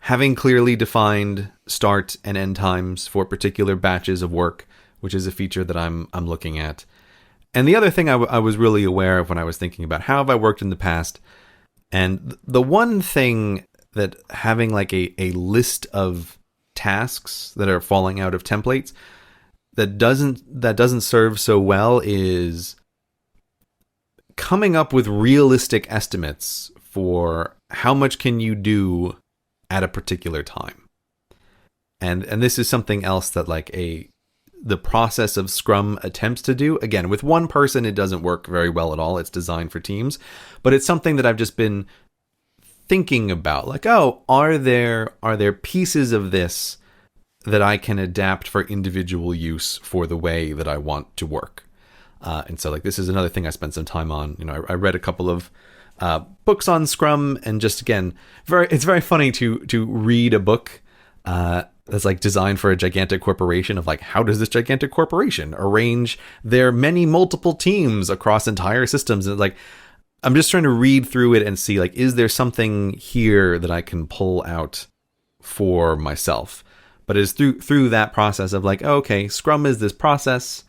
having clearly defined start and end times for particular batches of work, which is a feature that I'm looking at. And the other thing I was really aware of when I was thinking about how have I worked in the past, and the one thing that having like a list of tasks that are falling out of templates that doesn't serve so well is coming up with realistic estimates for how much can you do at a particular time. And this is something else that like the process of Scrum attempts to do. Again, with one person it doesn't work very well at all. It's designed for teams, but it's something that I've just been thinking about, like, are there pieces of this that I can adapt for individual use for the way that I want to work. And so like this is another thing I spent some time on. You know, I read a couple of books on Scrum, and just again, it's very funny to read a book that's like designed for a gigantic corporation of like, how does this gigantic corporation arrange their multiple teams across entire systems? And like, I'm just trying to read through it and see like, is there something here that I can pull out for myself? But it's through that process of like, okay, Scrum is this process.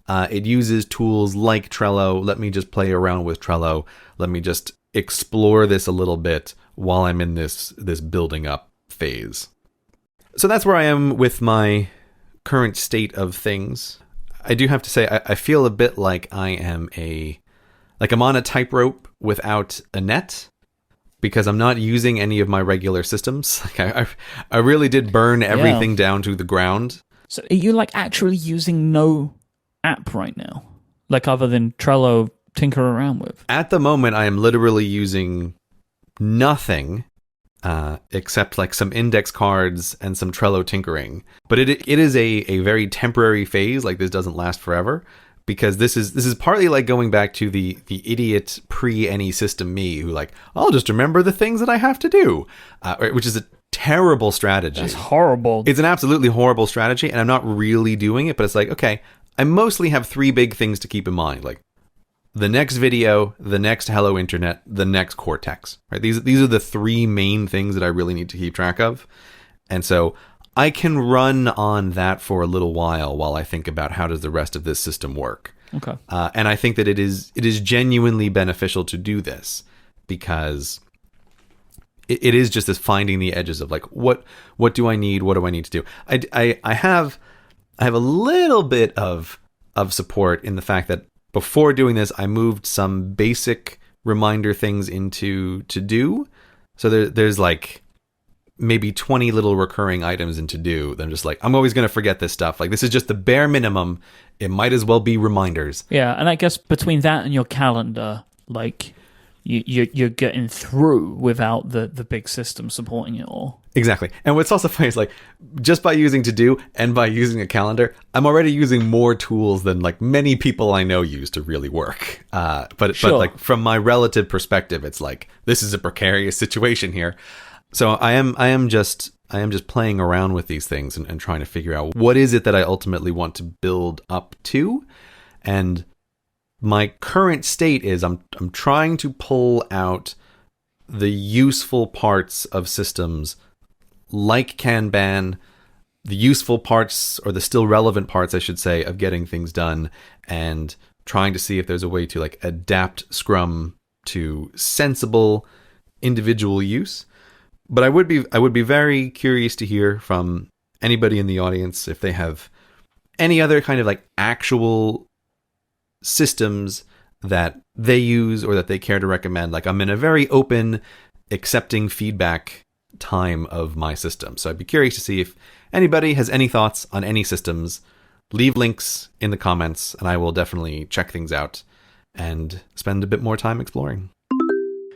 It uses tools like Trello. Let me just play around with Trello. Let me just explore this a little bit while I'm in this building up phase. So that's where I am with my current state of things. I do have to say, I feel a bit like I'm on a tightrope without a net, because I'm not using any of my regular systems. Like I really did burn everything down to the ground. So are you like actually using no app right now? Like other than Trello tinker around with? At the moment, I am literally using nothing except like some index cards and some Trello tinkering. But it is a very temporary phase. Like this doesn't last forever, because this is partly like going back to the idiot pre any system me who like, I'll just remember the things that I have to do, which is a terrible strategy. That's horrible. It's an absolutely horrible strategy, and I'm not really doing it, but it's like, okay, I mostly have 3 big things to keep in mind, like the next video, the next Hello Internet, the next Cortex, right? These are the 3 main things that I really need to keep track of. And so I can run on that for a little while I think about how does the rest of this system work. Okay. And I think that it is genuinely beneficial to do this, because it is just this finding the edges of like, what do I need? What do I need to do? I have a little bit of support in the fact that before doing this, I moved some basic reminder things into To-Do. So there's like maybe 20 little recurring items in To-Do. I'm just like, I'm always going to forget this stuff. Like, this is just the bare minimum. It might as well be reminders. Yeah, and I guess between that and your calendar, like, you're getting through without the big system supporting it all. Exactly. And what's also funny is like, just by using To-Do and by using a calendar, I'm already using more tools than like many people I know use to really work. But like from my relative perspective, it's like, this is a precarious situation here. So I am just playing around with these things and trying to figure out what is it that I ultimately want to build up to. And my current state is I'm trying to pull out the useful parts of systems like Kanban, the useful parts, or the still relevant parts, I should say, of getting things done, and trying to see if there's a way to like adapt Scrum to sensible individual use. But I would be very curious to hear from anybody in the audience if they have any other kind of like actual systems that they use or that they care to recommend. Like, I'm in a very open, accepting feedback time of my system. So I'd be curious to see if anybody has any thoughts on any systems. Leave links in the comments, and I will definitely check things out and spend a bit more time exploring.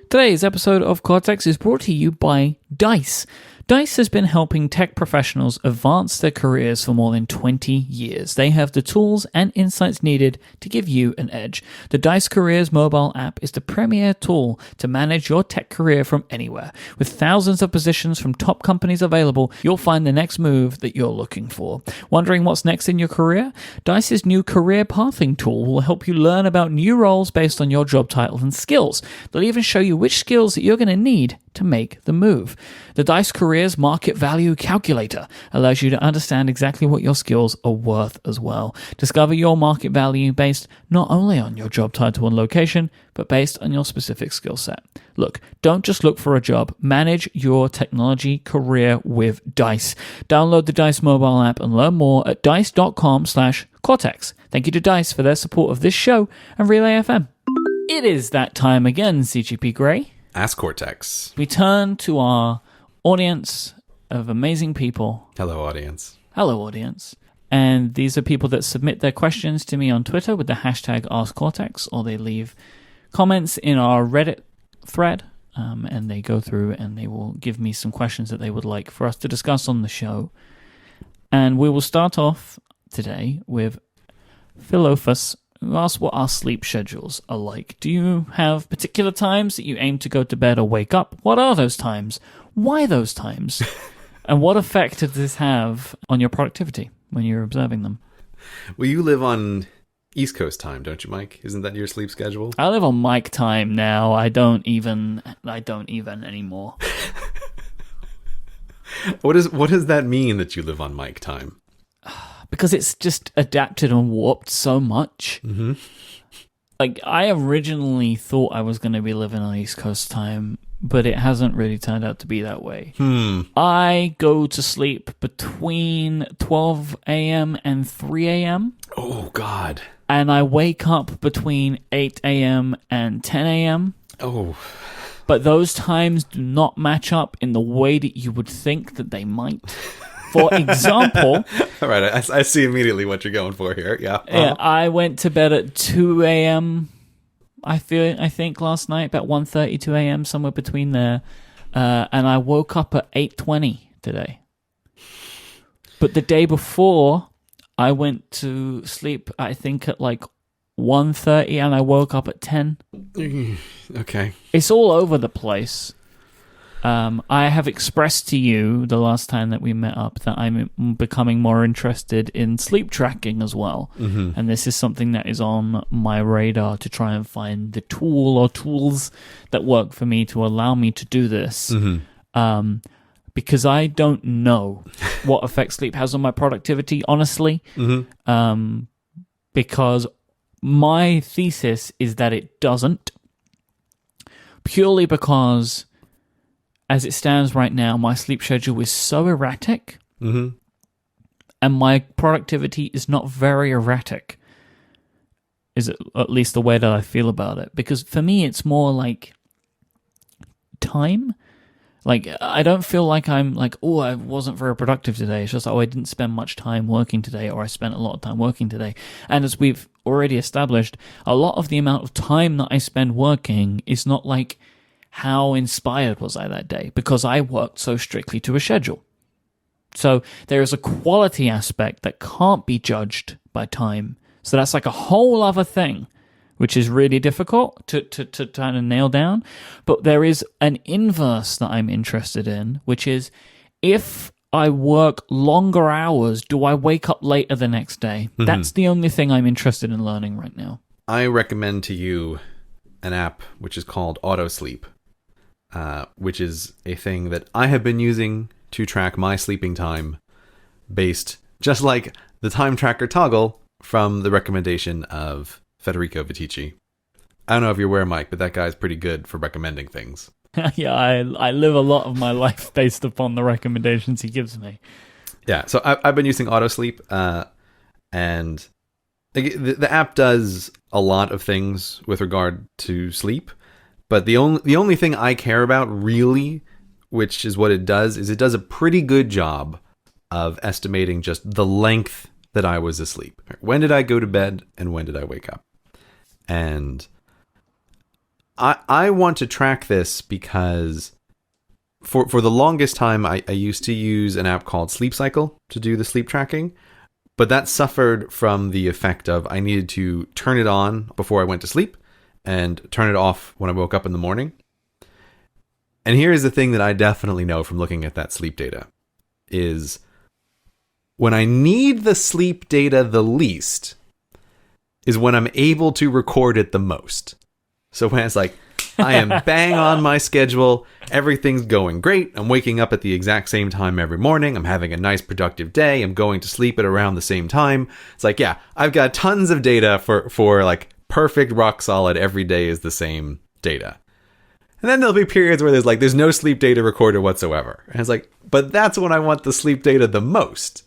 Today's episode of Cortex is brought to you by Dice. Dice has been helping tech professionals advance their careers for more than 20 years. They have the tools and insights needed to give you an edge. The Dice Careers mobile app is the premier tool to manage your tech career from anywhere. With thousands of positions from top companies available, you'll find the next move that you're looking for. Wondering what's next in your career? Dice's new career pathing tool will help you learn about new roles based on your job title and skills. They'll even show you which skills that you're going to need to make the move. The Dice Careers Market Value Calculator allows you to understand exactly what your skills are worth as well. Discover your market value based not only on your job title and location, but based on your specific skill set. Look, don't just look for a job. Manage your technology career with Dice. Download the Dice mobile app and learn more at dice.com/Cortex. Thank you to Dice for their support of this show and Relay FM. It is that time again, CGP Grey. Ask Cortex. We turn to our audience of amazing people. Hello, audience. Hello, audience. And these are people that submit their questions to me on Twitter with the hashtag AskCortex, or they leave comments in our Reddit thread, and they go through and they will give me some questions that they would like for us to discuss on the show. And we will start off today with Philophus, who asks what our sleep schedules are like. Do you have particular times that you aim to go to bed or wake up? What are those times? Why those times? And what effect does this have on your productivity when you're observing them? Well, you live on East Coast time, don't you, Myke? Isn't that your sleep schedule? I live on Myke time now. I don't even anymore. What does that mean that you live on Myke time? Because it's just adapted and warped so much. Mm-hmm. Like, I originally thought I was going to be living on East Coast time, but it hasn't really turned out to be that way. I go to sleep between 12 a.m. and 3 a.m. Oh, God. And I wake up between 8 a.m. and 10 a.m. Oh. But those times do not match up in the way that you would think that they might. For example... All right, I see immediately what you're going for here. Yeah. Uh-huh. Yeah, I went to bed at 2 a.m., I think, last night, about 1:30, 2 a.m., somewhere between there. and I woke up at 8:20 today. But the day before, I went to sleep, I think, at like 1:30, and I woke up at 10. Okay. It's all over the place. I have expressed to you the last time that we met up that I'm becoming more interested in sleep tracking as well. Mm-hmm. And this is something that is on my radar to try and find the tool or tools that work for me to allow me to do this. Mm-hmm. Because I don't know what effect sleep has on my productivity, honestly. Mm-hmm. Because my thesis is that it doesn't. Purely because, as it stands right now, my sleep schedule is so erratic, mm-hmm. and my productivity is not very erratic. Is it at least the way that I feel about it? Because for me, it's more like time. Like, I don't feel like I'm like, oh, I wasn't very productive today. It's just, oh, I didn't spend much time working today, or I spent a lot of time working today. And as we've already established, a lot of the amount of time that I spend working is not like, how inspired was I that day? Because I worked so strictly to a schedule. So there is a quality aspect that can't be judged by time. So that's like a whole other thing, which is really difficult to kind of nail down. But there is an inverse that I'm interested in, which is if I work longer hours, do I wake up later the next day? Mm-hmm. That's the only thing I'm interested in learning right now. I recommend to you an app which is called Autosleep. Which is a thing that I have been using to track my sleeping time based, just like the time tracker toggle from the recommendation of Federico Vitici. I don't know if you're aware, Myke, but that guy's pretty good for recommending things. Yeah, I live a lot of my life based upon the recommendations he gives me. Yeah, so I've been using Autosleep, and the app does a lot of things with regard to sleep. But the only thing I care about, really, which is what it does, is it does a pretty good job of estimating just the length that I was asleep. When did I go to bed and when did I wake up? And I want to track this because for the longest time, I used to use an app called Sleep Cycle to do the sleep tracking. But that suffered from the effect of I needed to turn it on before I went to sleep and turn it off when I woke up in the morning. And here is the thing that I definitely know from looking at that sleep data is when I need the sleep data the least is when I'm able to record it the most. So when it's like, I am bang on my schedule, everything's going great, I'm waking up at the exact same time every morning, I'm having a nice productive day, I'm going to sleep at around the same time. It's like, yeah, I've got tons of data for like perfect, rock solid, every day is the same data. And then there'll be periods where there's no sleep data recorded whatsoever. And it's like, but that's when I want the sleep data the most.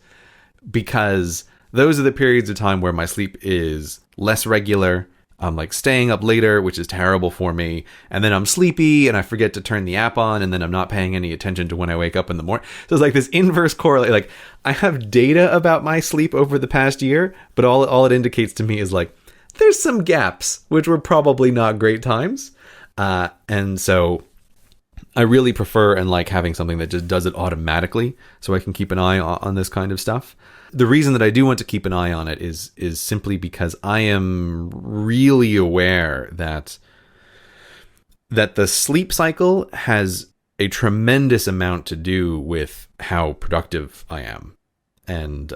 Because those are the periods of time where my sleep is less regular. I'm like staying up later, which is terrible for me. And then I'm sleepy and I forget to turn the app on. And then I'm not paying any attention to when I wake up in the morning. So it's like this inverse correlate. Like I have data about my sleep over the past year, but all it indicates to me is like, there's some gaps, which were probably not great times. And so I really prefer and like having something that just does it automatically so I can keep an eye on this kind of stuff. The reason that I do want to keep an eye on it is simply because I am really aware that the sleep cycle has a tremendous amount to do with how productive I am. And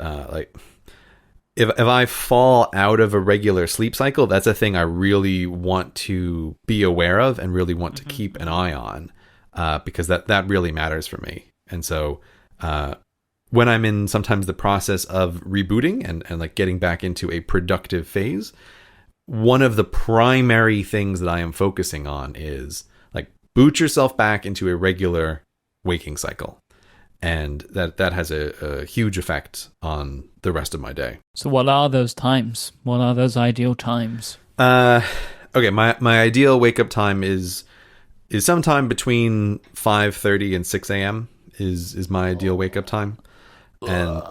if I fall out of a regular sleep cycle, that's a thing I really want to be aware of and really want to keep an eye on, because that really matters for me. And so when I'm in sometimes the process of rebooting and like getting back into a productive phase, one of the primary things that I am focusing on is like boot yourself back into a regular waking cycle. And that has a huge effect on the rest of my day. So what are those times? What are those ideal times? Okay, my ideal wake-up time is sometime between 5:30 and 6 a.m. is my ideal wake-up time. And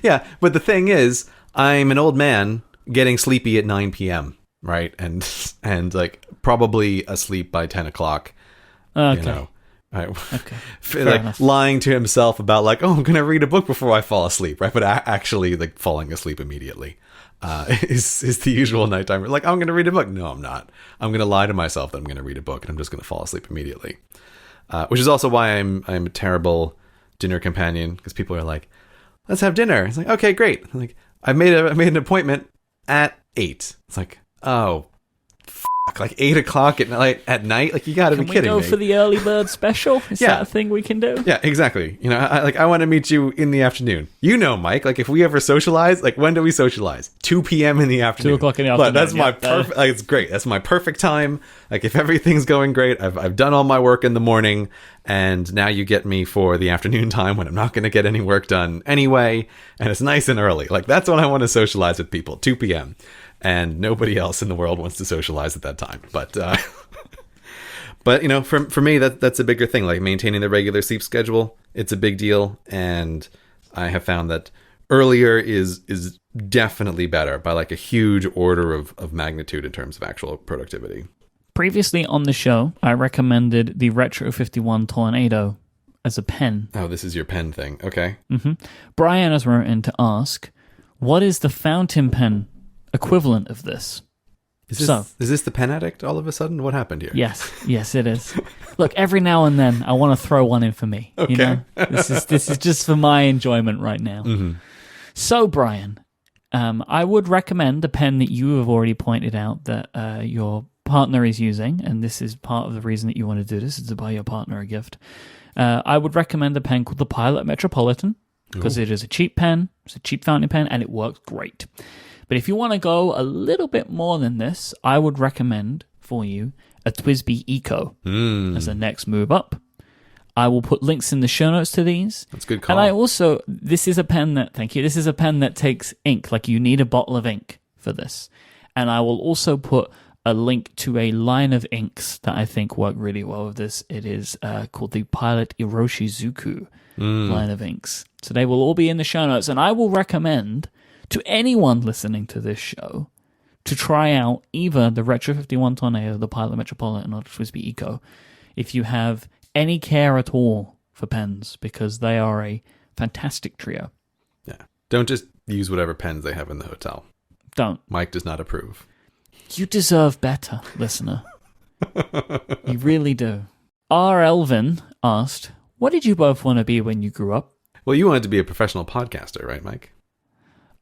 yeah, but the thing is, I'm an old man getting sleepy at 9 p.m., right? And like probably asleep by 10 o'clock. Okay. You know, right? Okay. Like enough. lying to himself about like, oh, I'm gonna read a book before I fall asleep, right? But actually, like falling asleep immediately is the usual nighttime. Like, I'm gonna read a book. No, I'm not. I'm gonna lie to myself that I'm gonna read a book, and I'm just gonna fall asleep immediately. Which is also why I'm a terrible dinner companion, because people are like, let's have dinner. It's like, okay, great. I'm like, I made an appointment at 8. It's like, oh, like 8 o'clock at night. Like, you got to be kidding me. Can we go for the early bird special? Is that a thing we can do? Yeah, exactly. You know, I want to meet you in the afternoon. You know, Mike. Like, if we ever socialize, like, when do we socialize? 2 p.m. in the afternoon. 2 o'clock in the afternoon. But that's my perfect. Like, it's great. That's my perfect time. Like, if everything's going great, I've done all my work in the morning, and now you get me for the afternoon time when I'm not going to get any work done anyway, and it's nice and early. Like, that's when I want to socialize with people. 2 p.m. And nobody else in the world wants to socialize at that time. But but you know, for me, that's a bigger thing. Like maintaining the regular sleep schedule, it's a big deal. And I have found that earlier is definitely better by like a huge order of magnitude in terms of actual productivity. Previously on the show, I recommended the Retro 51 Tornado as a pen. Oh, this is your pen thing. Okay. Mm-hmm. Brian has written in to ask, what is the fountain pen equivalent of this? Is this the pen addict all of a sudden? What happened here? Yes, it is. Look, every now and then I want to throw one in for me. Okay. You know? This is just for my enjoyment right now. Mm-hmm. So, Brian, I would recommend the pen that you have already pointed out that your partner is using, and this is part of the reason that you want to do this, is to buy your partner a gift. I would recommend a pen called the Pilot Metropolitan, because it is a cheap pen, it's a cheap fountain pen, and it works great. But if you want to go a little bit more than this, I would recommend for you a TWSBI Eco as the next move up. I will put links in the show notes to these. That's a good call. And I also, this is a pen that takes ink. Like, you need a bottle of ink for this. And I will also put a link to a line of inks that I think work really well with this. It is called the Pilot Iroshizuku line of inks. So they will all be in the show notes. And I will recommend to anyone listening to this show to try out either the Retro 51 Tornado, the Pilot Metropolitan, or the TWSBI Eco if you have any care at all for pens, because they are a fantastic trio. Yeah. Don't just use whatever pens they have in the hotel. Don't. Mike does not approve. You deserve better, listener. You really do. R. Elvin asked, what did you both want to be when you grew up? Well, you wanted to be a professional podcaster, right, Mike?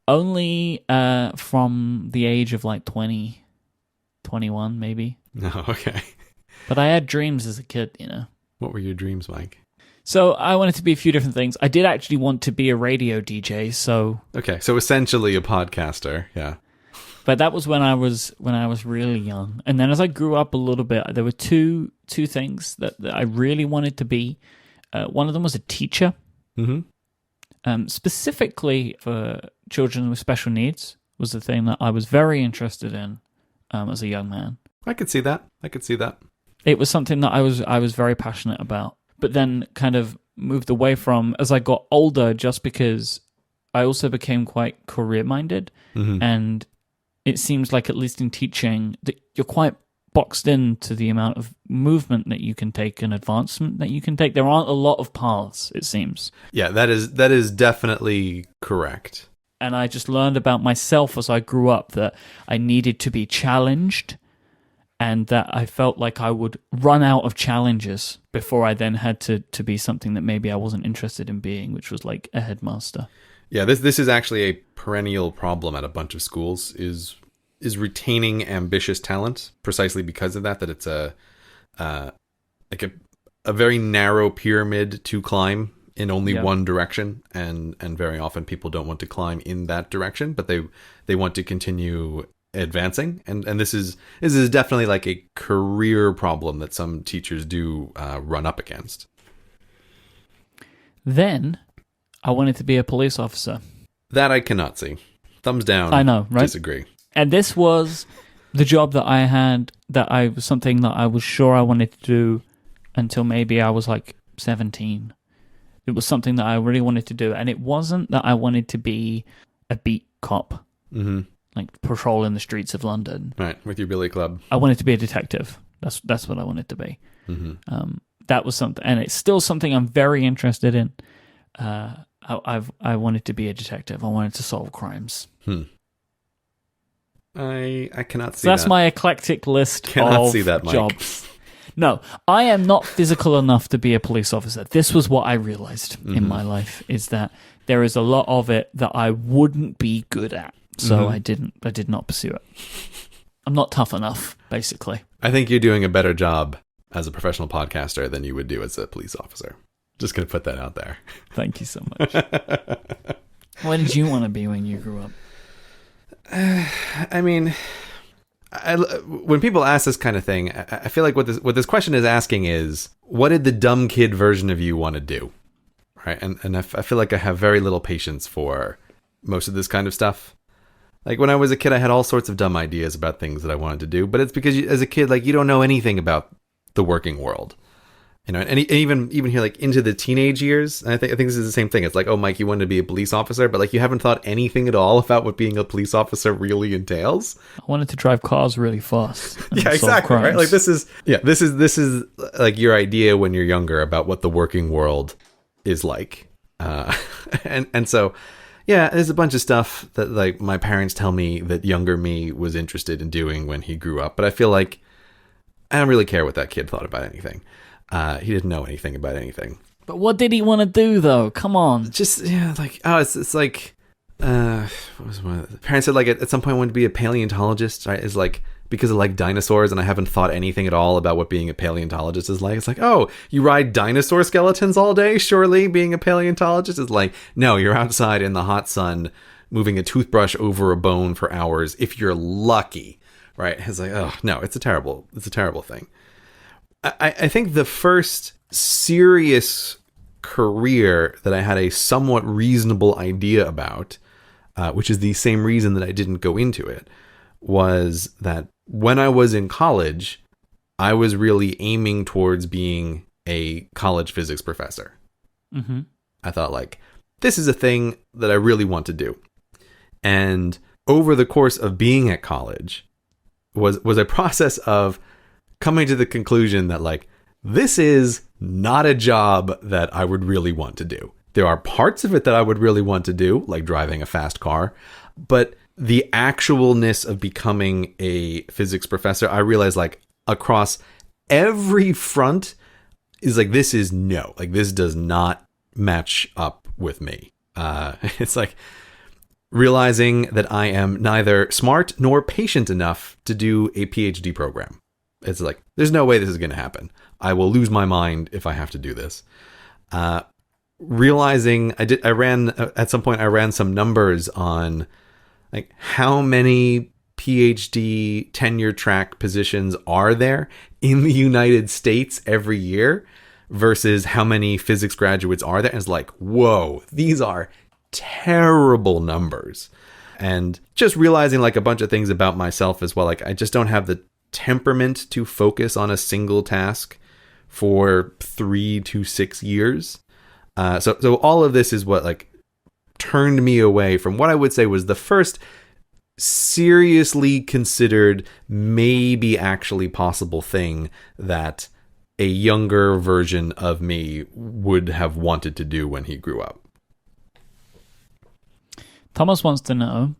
Only from the age of like 20, 21 maybe. No, okay. But I had dreams as a kid, you know. What were your dreams, Mike? So I wanted to be a few different things. I did actually want to be a radio DJ, so... Okay, so essentially a podcaster, yeah. But that was when I was really young. And then as I grew up a little bit, there were two things that I really wanted to be. One of them was a teacher. Mm-hmm. Specifically for children with special needs was the thing that I was very interested in as a young man. I could see that. It was something that I was very passionate about, but then kind of moved away from as I got older, just because I also became quite career-minded. Mm-hmm. And it seems like, at least in teaching, that you're quite boxed into the amount of movement that you can take and advancement that you can take. There aren't a lot of paths, it seems. Yeah, that is definitely correct. And I just learned about myself as I grew up that I needed to be challenged, and that I felt like I would run out of challenges before I then had to be something that maybe I wasn't interested in being, which was like a headmaster. Yeah, this is actually a perennial problem at a bunch of schools, is retaining ambitious talent, precisely because of that it's a very narrow pyramid to climb in only one direction, and very often people don't want to climb in that direction, but they want to continue advancing, and this is definitely like a career problem that some teachers do run up against. Then I wanted to be a police officer. That I cannot see. Thumbs down. I know, right? Disagree. And this was the job that I had, that I was something that I was sure I wanted to do until maybe I was like 17. It was something that I really wanted to do, and it wasn't that I wanted to be a beat cop, mm-hmm. like patrol in the streets of London. Right, with your billy club. I wanted to be a detective. That's what I wanted to be. Mm-hmm. That was something, and it's still something I'm very interested in. I wanted to be a detective. I wanted to solve crimes. I cannot see so that's that. my eclectic list Cannot of see that, Myke. jobs. No, I am not physical enough to be a police officer. This was what I realized in my life, is that there is a lot of it that I wouldn't be good at. So I did not pursue it. I'm not tough enough, basically. I think you're doing a better job as a professional podcaster than you would do as a police officer. Just going to put that out there. Thank you so much. What did you want to be when you grew up? I mean, when people ask this kind of thing, I feel like what this question is asking is, what did the dumb kid version of you want to do? Right? And I feel like I have very little patience for most of this kind of stuff. Like when I was a kid, I had all sorts of dumb ideas about things that I wanted to do, but it's because as a kid, like you don't know anything about the working world. You know, and even here, like into the teenage years, and I think this is the same thing. It's like, oh, Myke, you wanted to be a police officer, but like you haven't thought anything at all about what being a police officer really entails. I wanted to drive cars really fast. Yeah, exactly. Right? Like this is like your idea when you're younger about what the working world is like, and so yeah, there's a bunch of stuff that like my parents tell me that younger me was interested in doing when he grew up, but I feel like I don't really care what that kid thought about anything. He didn't know anything about anything. But what did he want to do, though? Come on. Just, yeah, like, it's like, what was one of the parents said, like, at some point, I wanted to be a paleontologist, right? It's like, because I like dinosaurs and I haven't thought anything at all about what being a paleontologist is like. It's like, oh, you ride dinosaur skeletons all day? Surely being a paleontologist is like, no, you're outside in the hot sun moving a toothbrush over a bone for hours if you're lucky, right? It's like, oh, no, it's a terrible thing. I think the first serious career that I had a somewhat reasonable idea about, which is the same reason that I didn't go into it, was that when I was in college, I was really aiming towards being a college physics professor. Mm-hmm. I thought, like, this is a thing that I really want to do. And over the course of being at college was a process of coming to the conclusion that, like, this is not a job that I would really want to do. There are parts of it that I would really want to do, like driving a fast car, but the actualness of becoming a physics professor, I realized, like, across every front is like, this is no, like, this does not match up with me. It's like realizing that I am neither smart nor patient enough to do a PhD program. It's like, there's no way this is going to happen. I will lose my mind if I have to do this. Realizing at some point I ran some numbers on like how many PhD tenure track positions are there in the United States every year versus how many physics graduates are there. And it's like, whoa, these are terrible numbers. And just realizing like a bunch of things about myself as well. Like I just don't have the temperament to focus on a single task for 3 to 6 years. So all of this is what like turned me away from what I would say was the first seriously considered, maybe actually possible thing that a younger version of me would have wanted to do when he grew up. Thomas wants to know,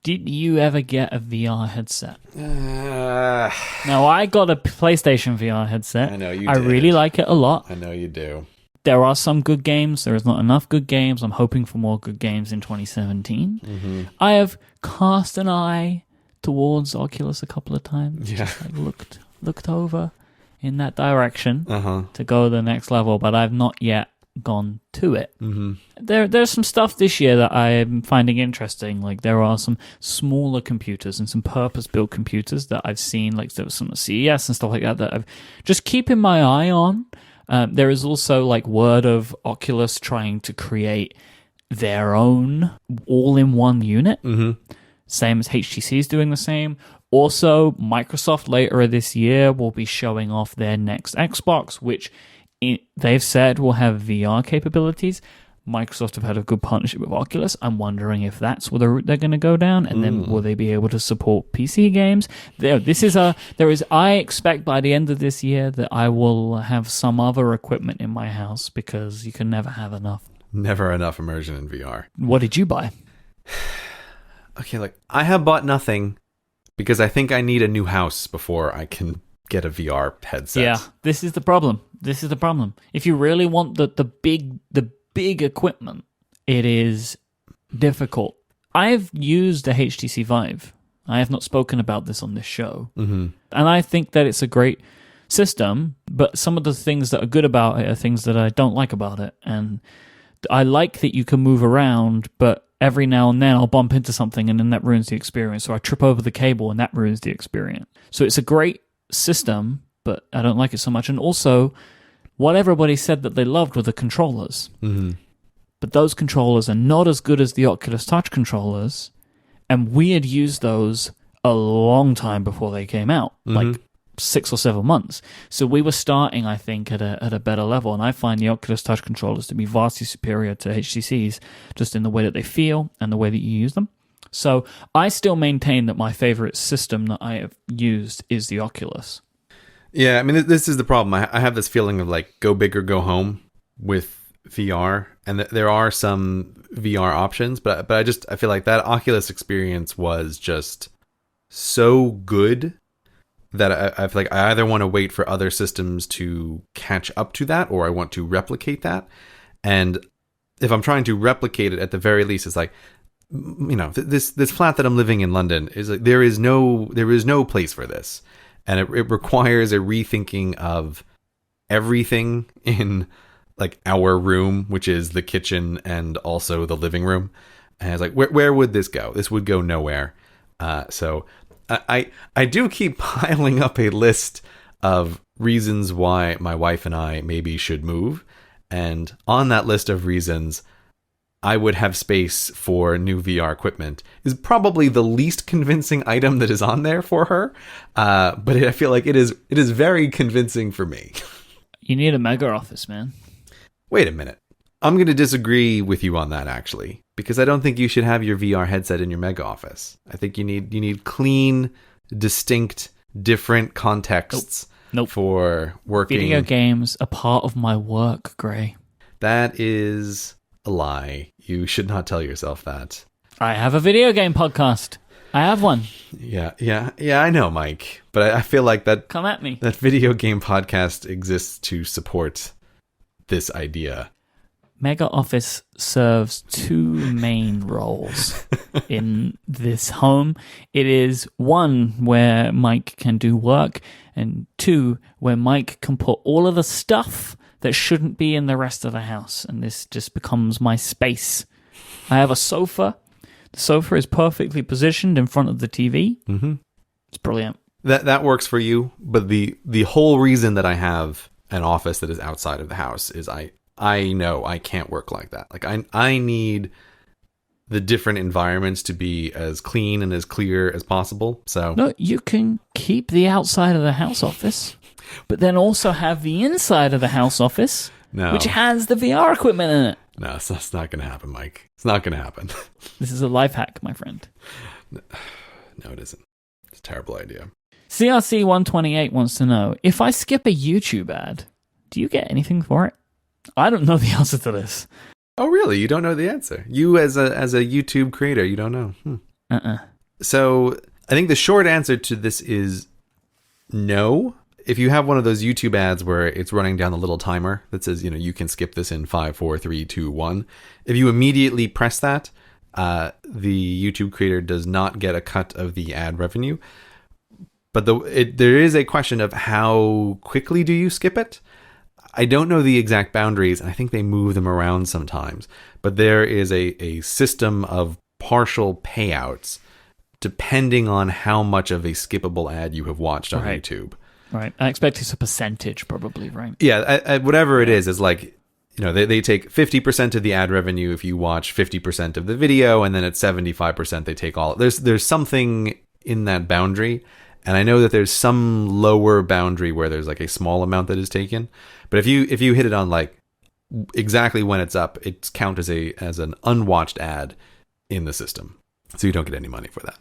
did you ever get a VR headset? Now, I got a PlayStation VR headset. I know you did. I really like it a lot. I know you do. There are some good games. There is not enough good games. I'm hoping for more good games in 2017. Mm-hmm. I have cast an eye towards Oculus a couple of times. Yeah. Just like looked over in that direction to go to the next level, but I've not yet gone to it. Mm-hmm. There's some stuff this year that I'm finding interesting. Like there are some smaller computers and some purpose-built computers that I've seen, like there was some CES and stuff like that I've just keeping my eye on. There is also like word of Oculus trying to create their own all-in-one unit. Mm-hmm. Same as HTC is doing the same. Also, Microsoft later this year will be showing off their next Xbox, which they've said will have VR capabilities. Microsoft have had a good partnership with Oculus. I'm wondering if that's the route they're going to go down, and then will they be able to support PC games? I expect by the end of this year that I will have some other equipment in my house because you can never have enough. Never enough immersion in VR. What did you buy? Okay, like I have bought nothing because I think I need a new house before I can get a VR headset. Yeah, this is the problem. If you really want the big equipment, it is difficult. I've used a HTC Vive. I have not spoken about this on this show. Mm-hmm. And I think that it's a great system, but some of the things that are good about it are things that I don't like about it. And I like that you can move around, but every now and then I'll bump into something and then that ruins the experience. Or I trip over the cable and that ruins the experience. So it's a great system, but I don't like it so much. And also, what everybody said that they loved were the controllers. Mm-hmm. But those controllers are not as good as the Oculus Touch controllers, and we had used those a long time before they came out, like 6 or 7 months. So we were starting, I think, at a better level, and I find the Oculus Touch controllers to be vastly superior to HTC's, just in the way that they feel and the way that you use them. So I still maintain that my favorite system that I have used is the Oculus. Yeah, I mean, this is the problem. I have this feeling of like go big or go home with VR, and there are some VR options, but I feel like that Oculus experience was just so good that I feel like I either want to wait for other systems to catch up to that, or I want to replicate that. And if I'm trying to replicate it, at the very least, it's like, you know, this flat that I'm living in London is like there is no place for this. And it requires a rethinking of everything in like our room, which is the kitchen and also the living room. And it's like, where would this go? This would go nowhere. So I do keep piling up a list of reasons why my wife and I maybe should move. And on that list of reasons, I would have space for new VR equipment is probably the least convincing item that is on there for her. But I feel like it is very convincing for me. You need a mega office, man. Wait a minute. I'm going to disagree with you on that, actually, because I don't think you should have your VR headset in your mega office. I think you need clean, distinct, different contexts for working. Video games are part of my work, Gray. That is a lie. You should not tell yourself that. I have a video game podcast. I have one. Yeah, I know, Myke. But I feel like that... Come at me. That video game podcast exists to support this idea. Mega Office serves two main roles in this home. It is one where Myke can do work, and two where Myke can put all of the stuff that shouldn't be in the rest of the house, and this just becomes my space. I have a sofa. The sofa is perfectly positioned in front of the TV. Mm-hmm. It's brilliant. That works for you, but the whole reason that I have an office that is outside of the house is I know I can't work like that. Like I need the different environments to be as clean and as clear as possible. So no, you can keep the outside of the house office, but then also have the inside of the house office, which has the VR equipment in it. No, that's not going to happen, Myke. It's not going to happen. This is a life hack, my friend. No, it isn't. It's a terrible idea. CRC128 wants to know, if I skip a YouTube ad, do you get anything for it? I don't know the answer to this. Oh, really? You don't know the answer? You as a YouTube creator, you don't know? So I think the short answer to this is no. If you have one of those YouTube ads where it's running down the little timer that says, you can skip this in 5, 4, 3, 2, 1. If you immediately press that, the YouTube creator does not get a cut of the ad revenue. But there is a question of how quickly do you skip it? I don't know the exact boundaries, and I think they move them around sometimes. But there is a system of partial payouts depending on how much of a skippable ad you have watched on YouTube. Right. I expect it's a percentage, probably, right? Yeah, whatever it is like, they take 50% of the ad revenue if you watch 50% of the video, and then at 75% they take all. There's something in that boundary, and I know that there's some lower boundary where there's like a small amount that is taken. But if you hit it on like exactly when it's up, it's count as an unwatched ad in the system. So you don't get any money for that.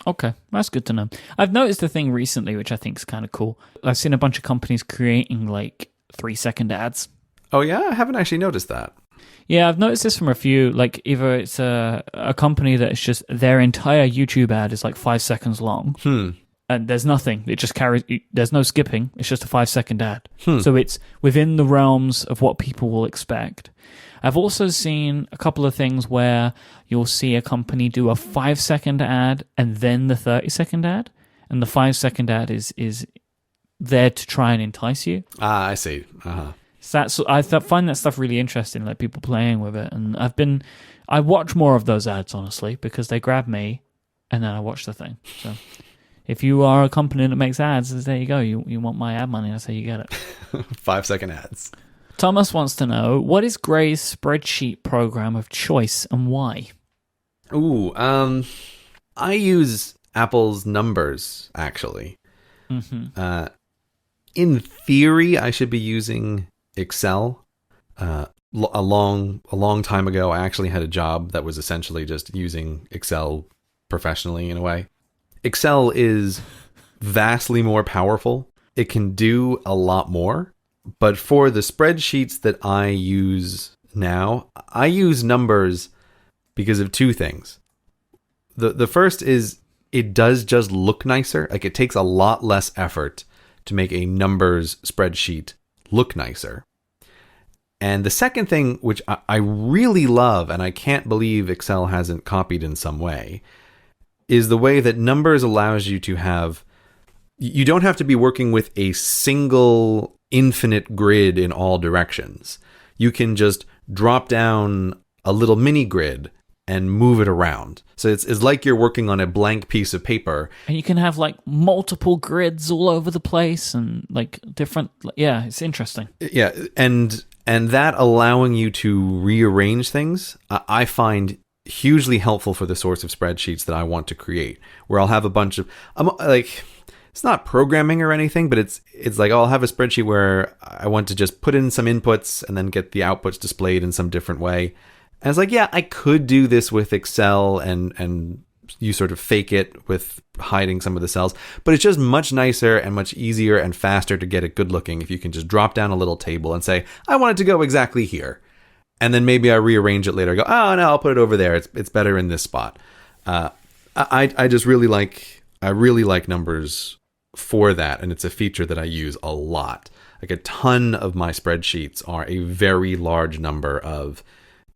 Okay, that's good to know. I've noticed a thing recently, which I think is kind of cool. I've seen a bunch of companies creating like 3-second ads. Oh yeah? I haven't actually noticed that. Yeah, I've noticed this from a few. Like either it's a company that is just their entire YouTube ad is like 5 seconds long. And there's nothing. It just carries. There's no skipping. It's just a 5-second ad. So it's within the realms of what people will expect. I've also seen a couple of things where you'll see a company do a 5-second ad and then the 30-second ad, and the 5-second ad is there to try and entice you. Ah, I see. So I find that stuff really interesting, like people playing with it. And I watch more of those ads, honestly, because they grab me, and then I watch the thing. So if you are a company that makes ads, there you go. You want my ad money, that's how you get it. 5-second ads. Thomas wants to know, what is Gray's spreadsheet program of choice and why? Ooh, I use Apple's Numbers, actually. In theory, I should be using Excel. A long time ago, I actually had a job that was essentially just using Excel professionally in a way. Excel is vastly more powerful. It can do a lot more. But for the spreadsheets that I use now, I use Numbers because of two things. The first is it does just look nicer. Like it takes a lot less effort to make a Numbers spreadsheet look nicer. And the second thing, which I really love, and I can't believe Excel hasn't copied in some way, is the way that Numbers allows you to have... You don't have to be working with a single infinite grid in all directions. You can just drop down a little mini grid and move it around. So it's like you're working on a blank piece of paper. And you can have like multiple grids all over the place and like different... Yeah, it's interesting. Yeah, and that allowing you to rearrange things, I find hugely helpful for the sorts of spreadsheets that I want to create, where I'll have a bunch of... It's not programming or anything, but it's like I'll have a spreadsheet where I want to just put in some inputs and then get the outputs displayed in some different way. And it's like, yeah, I could do this with Excel and you sort of fake it with hiding some of the cells, but it's just much nicer and much easier and faster to get it good looking if you can just drop down a little table and say, I want it to go exactly here. And then maybe I rearrange it later. I go, oh no, I'll put it over there. It's better in this spot. I just really like Numbers for that, and it's a feature that I use a lot. Like a ton of my spreadsheets are a very large number of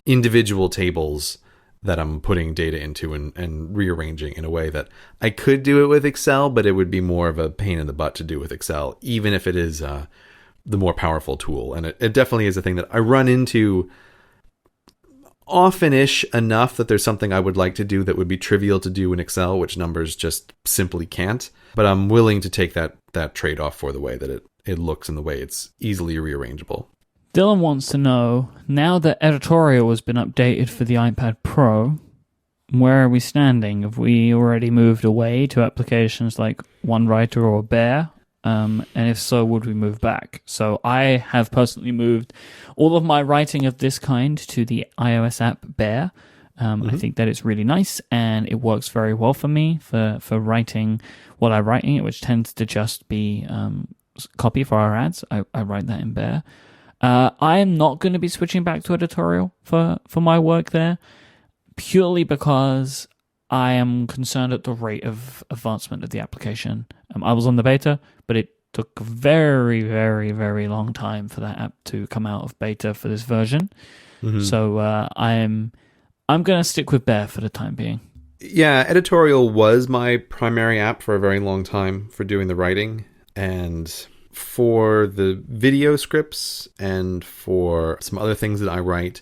individual tables that I'm putting data into and rearranging in a way that I could do it with Excel, but it would be more of a pain in the butt to do with Excel, even if it is the more powerful tool. And it definitely is a thing that I run into often-ish enough that there's something I would like to do that would be trivial to do in Excel, which Numbers just simply can't. But I'm willing to take that trade-off for the way that it looks and the way it's easily rearrangeable. Dylan wants to know, now that editorial has been updated for the iPad Pro, where are we standing? Have we already moved away to applications like OneWriter or Bear? And if so, would we move back? So I have personally moved all of my writing of this kind to the iOS app Bear. I think that it's really nice and it works very well for me for writing what I'm writing, which tends to just be copy for our ads. I write that in Bear. I am not going to be switching back to editorial for my work there, purely because I am concerned at the rate of advancement of the application. I was on the beta, but it took a very, very, very long time for that app to come out of beta for this version. So I'm going to stick with Bear for the time being. Yeah, editorial was my primary app for a very long time for doing the writing. And for the video scripts and for some other things that I write,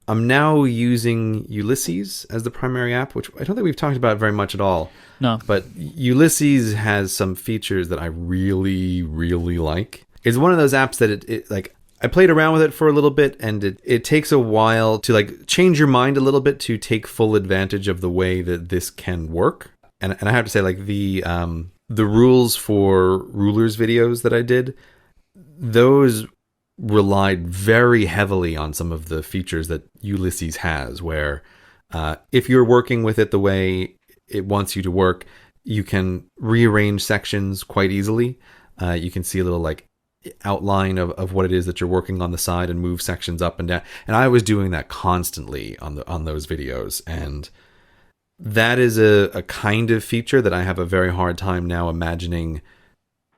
I'm now using Ulysses as the primary app, which I don't think we've talked about very much at all. No. But Ulysses has some features that I really, really like. It's one of those apps that it like I played around with it for a little bit, and it takes a while to like change your mind a little bit to take full advantage of the way that this can work. And I have to say, like the rules for rulers videos that I did, those relied very heavily on some of the features that Ulysses has, where if you're working with it the way it wants you to work, you can rearrange sections quite easily. You can see a little like outline of what it is that you're working on the side and move sections up and down. And I was doing that constantly on those videos. And that is a kind of feature that I have a very hard time now imagining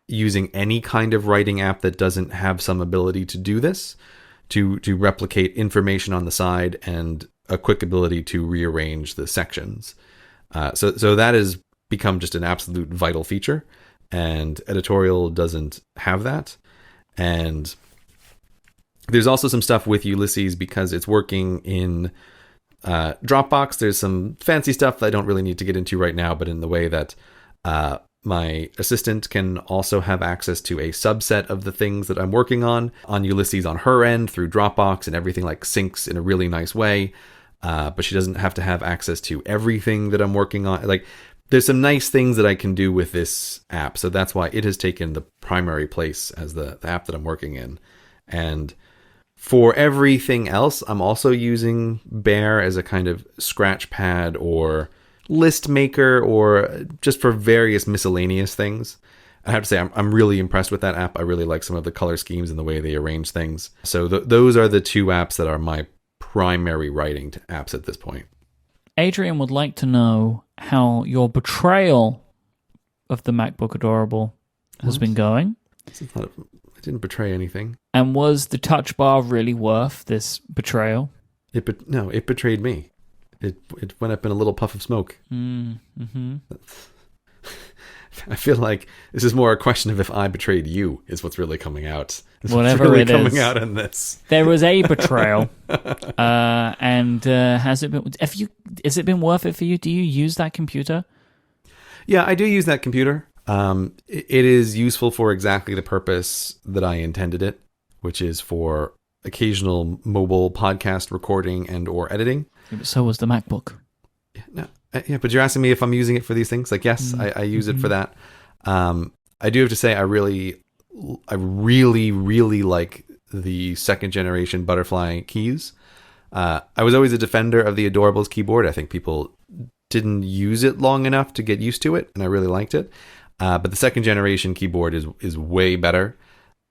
using any kind of writing app that doesn't have some ability to do this, to replicate information on the side and a quick ability to rearrange the sections. So that has become just an absolute vital feature, and editorial doesn't have that. And there's also some stuff with Ulysses because it's working in Dropbox. There's some fancy stuff that I don't really need to get into right now, but in the way that my assistant can also have access to a subset of the things that I'm working on Ulysses on her end through Dropbox, and everything like syncs in a really nice way. But she doesn't have to have access to everything that I'm working on. Like, there's some nice things that I can do with this app. So that's why it has taken the primary place as the app that I'm working in. And for everything else, I'm also using Bear as a kind of scratch pad or list maker, or just for various miscellaneous things. I have to say, I'm really impressed with that app. I really like some of the color schemes and the way they arrange things. So those are the two apps that are my primary writing apps at this point. Adrian would like to know how your betrayal of the MacBook Adorable has been going. I didn't betray anything. And was the touch bar really worth this betrayal? No, it betrayed me. It went up in a little puff of smoke. Mm-hmm. I feel like this is more a question of if I betrayed you is what's really coming out. Whatever really it coming is. out in this. There was a betrayal. And has it been worth it for you? Do you use that computer? Yeah, I do use that computer. It is useful for exactly the purpose that I intended it, which is for occasional mobile podcast recording and or editing. Yeah, but so was the MacBook. Yeah, but you're asking me if I'm using it for these things. Like, yes, I use it for that. I do have to say, I really like the second generation butterfly keys. I was always a defender of the Adorables keyboard. I think people didn't use it long enough to get used to it, and I really liked it. But the second generation keyboard is way better.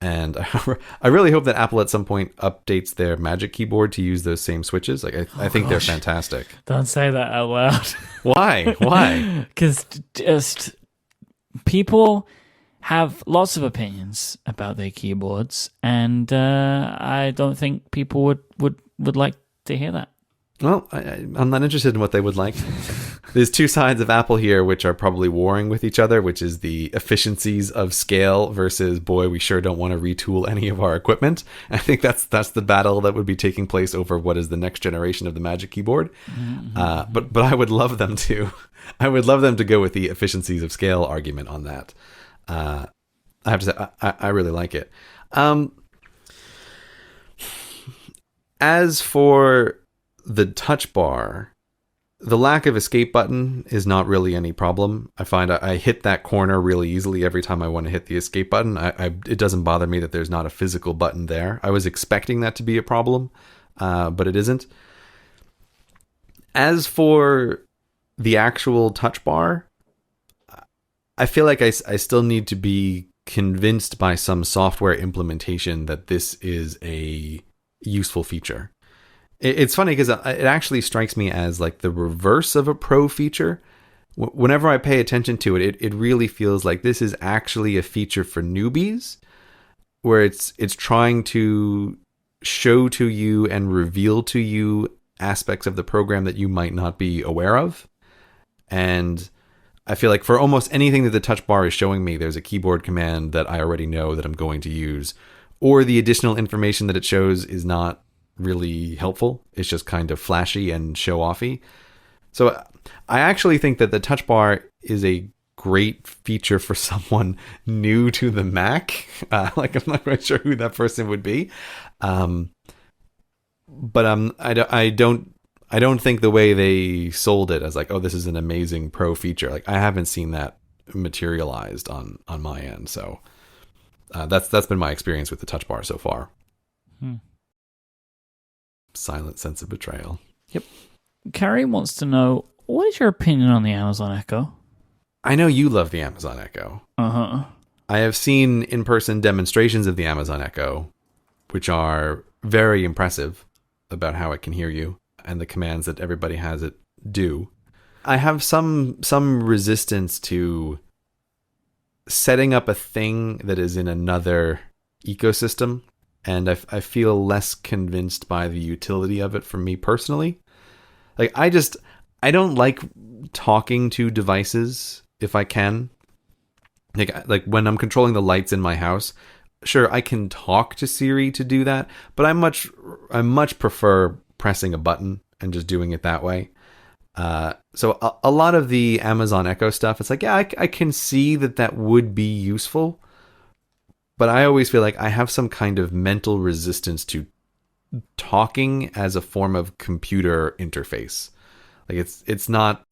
And I really hope that Apple at some point updates their Magic Keyboard to use those same switches. Like, I think they're fantastic. Don't say that out loud. Why? Because just people have lots of opinions about their keyboards, and I don't think people would like to hear that. Well, I'm not interested in what they would like. There's two sides of Apple here which are probably warring with each other, which is the efficiencies of scale versus, boy, we sure don't want to retool any of our equipment. I think that's the battle that would be taking place over what is the next generation of the Magic Keyboard. Mm-hmm. But I would love them to. I would love them to go with the efficiencies of scale argument on that. I have to say, I really like it. As for the touch bar, the lack of escape button is not really any problem. I find I hit that corner really easily every time I want to hit the escape button. It doesn't bother me that there's not a physical button there. I was expecting that to be a problem, but it isn't. As for the actual touch bar, I feel like I still need to be convinced by some software implementation that this is a useful feature. It's funny because it actually strikes me as like the reverse of a pro feature. Whenever I pay attention to it, it really feels like this is actually a feature for newbies, where it's trying to show to you and reveal to you aspects of the program that you might not be aware of. And I feel like for almost anything that the touch bar is showing me, there's a keyboard command that I already know that I'm going to use, or the additional information that it shows is not really helpful. It's just kind of flashy and show-offy. So I actually think that the touch bar is a great feature for someone new to the Mac. I'm not quite sure who that person would be. But I don't think the way they sold it as like, oh, this is an amazing pro feature. Like, I haven't seen that materialized on my end. So that's been my experience with the touch bar so far. Silent sense of betrayal. Yep. Carrie wants to know, what is your opinion on the Amazon Echo? I know you love the Amazon Echo. Uh-huh. I have seen in-person demonstrations of the Amazon Echo, which are very impressive about how it can hear you and the commands that everybody has it do. I have some resistance to setting up a thing that is in another ecosystem, and I feel less convinced by the utility of it for me personally. Like, I don't like talking to devices if I can. Like when I'm controlling the lights in my house, sure, I can talk to Siri to do that, but I much prefer pressing a button and just doing it that way. So a lot of the Amazon Echo stuff, it's like, yeah, I can see that would be useful, but I always feel like I have some kind of mental resistance to talking as a form of computer interface. Like it's not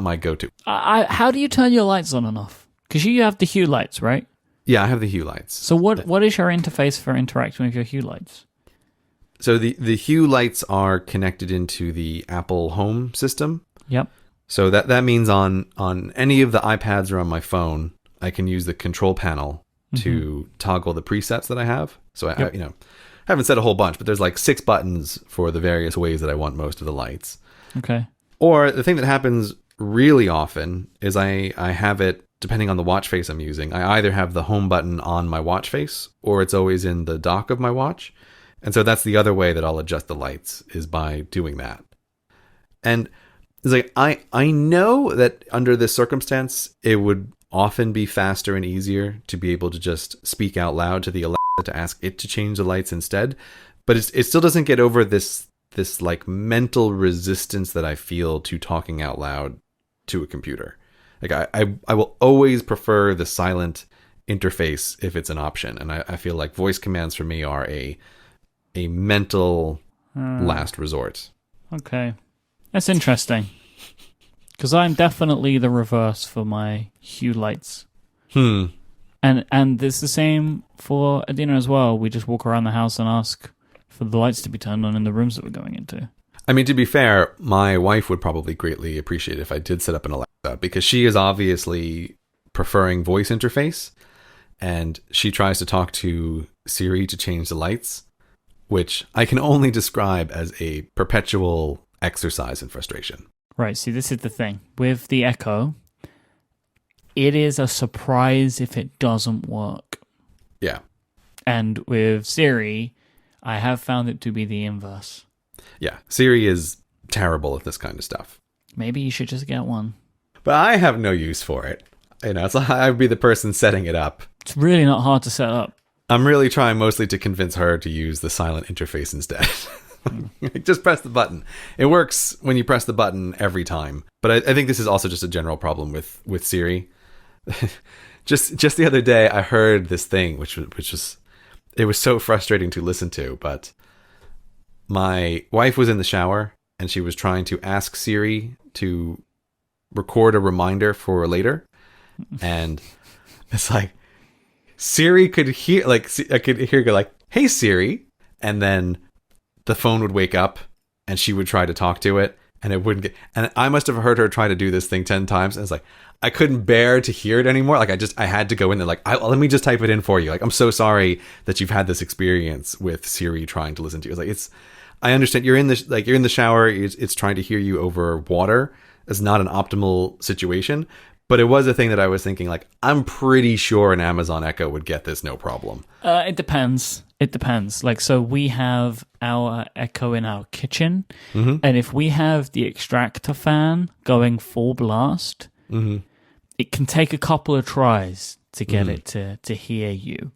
my go-to. How do you turn your lights on and off? Because you have the Hue lights, right? Yeah, I have the Hue lights. So what is your interface for interacting with your Hue lights? So the Hue lights are connected into the Apple Home system. Yep. So that means on any of the iPads or on my phone, I can use the control panel to toggle the presets that I have. So I haven't said a whole bunch, but there's like 6 buttons for the various ways that I want most of the lights. Okay. Or the thing that happens really often is I have it, depending on the watch face I'm using, I either have the home button on my watch face or it's always in the dock of my watch. And so that's the other way that I'll adjust the lights, is by doing that. And it's like, I know that under this circumstance, it would often be faster and easier to be able to just speak out loud to the Alexa to ask it to change the lights instead. But it still doesn't get over this like mental resistance that I feel to talking out loud to a computer. Like I will always prefer the silent interface if it's an option. And I feel like voice commands for me are a mental last resort. Okay. That's interesting. Because I'm definitely the reverse for my Hue lights. And it's the same for Adina as well. We just walk around the house and ask for the lights to be turned on in the rooms that we're going into. I mean, to be fair, my wife would probably greatly appreciate it if I did set up an Alexa, because she is obviously preferring voice interface, and she tries to talk to Siri to change the lights, which I can only describe as a perpetual exercise in frustration. Right, see, this is the thing. With the Echo, it is a surprise if it doesn't work. Yeah. And with Siri, I have found it to be the inverse. Yeah, Siri is terrible at this kind of stuff. Maybe you should just get one. But I have no use for it. It's like I would be the person setting it up. It's really not hard to set up. I'm really trying mostly to convince her to use the silent interface instead. Just press the button. It works when you press the button every time. But I think this is also just a general problem with Siri. just the other day, I heard this thing, which was it was so frustrating to listen to. But my wife was in the shower and she was trying to ask Siri to record a reminder for later, and it's like Siri could hear, like I could hear her go like, "Hey Siri," and then the phone would wake up and she would try to talk to it and it wouldn't get, and I must have heard her try to do this thing 10 times, and it's like I couldn't bear to hear it anymore. Like I had to go in there like, let me just type it in for you. Like, I'm so sorry that you've had this experience with Siri trying to listen to you. It's like, I understand you're in the shower, it's trying to hear you over water. It's not an optimal situation. But it was a thing that I was thinking, like, I'm pretty sure an Amazon Echo would get this no problem. It depends. Like, so we have our Echo in our kitchen, and if we have the extractor fan going full blast, it can take a couple of tries to get it to hear you.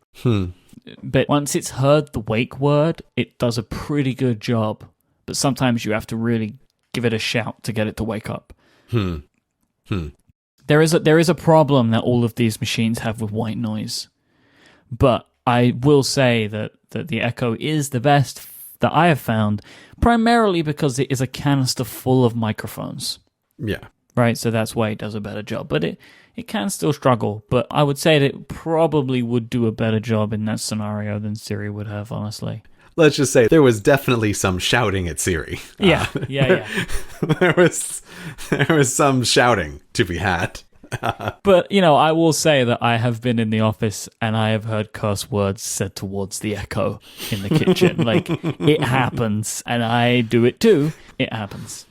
But once it's heard the wake word, it does a pretty good job. But sometimes you have to really give it a shout to get it to wake up. There is a problem that all of these machines have with white noise. But I will say that the Echo is the best that I have found, primarily because it is a canister full of microphones. Yeah. Right, so that's why it does a better job. But it can still struggle. But I would say that it probably would do a better job in that scenario than Siri would have, honestly. let's just say there was definitely some shouting at Siri. Yeah. There was some shouting to be had. But, I will say that I have been in the office and I have heard curse words said towards the Echo in the kitchen. Like, it happens, and I do it too. It happens.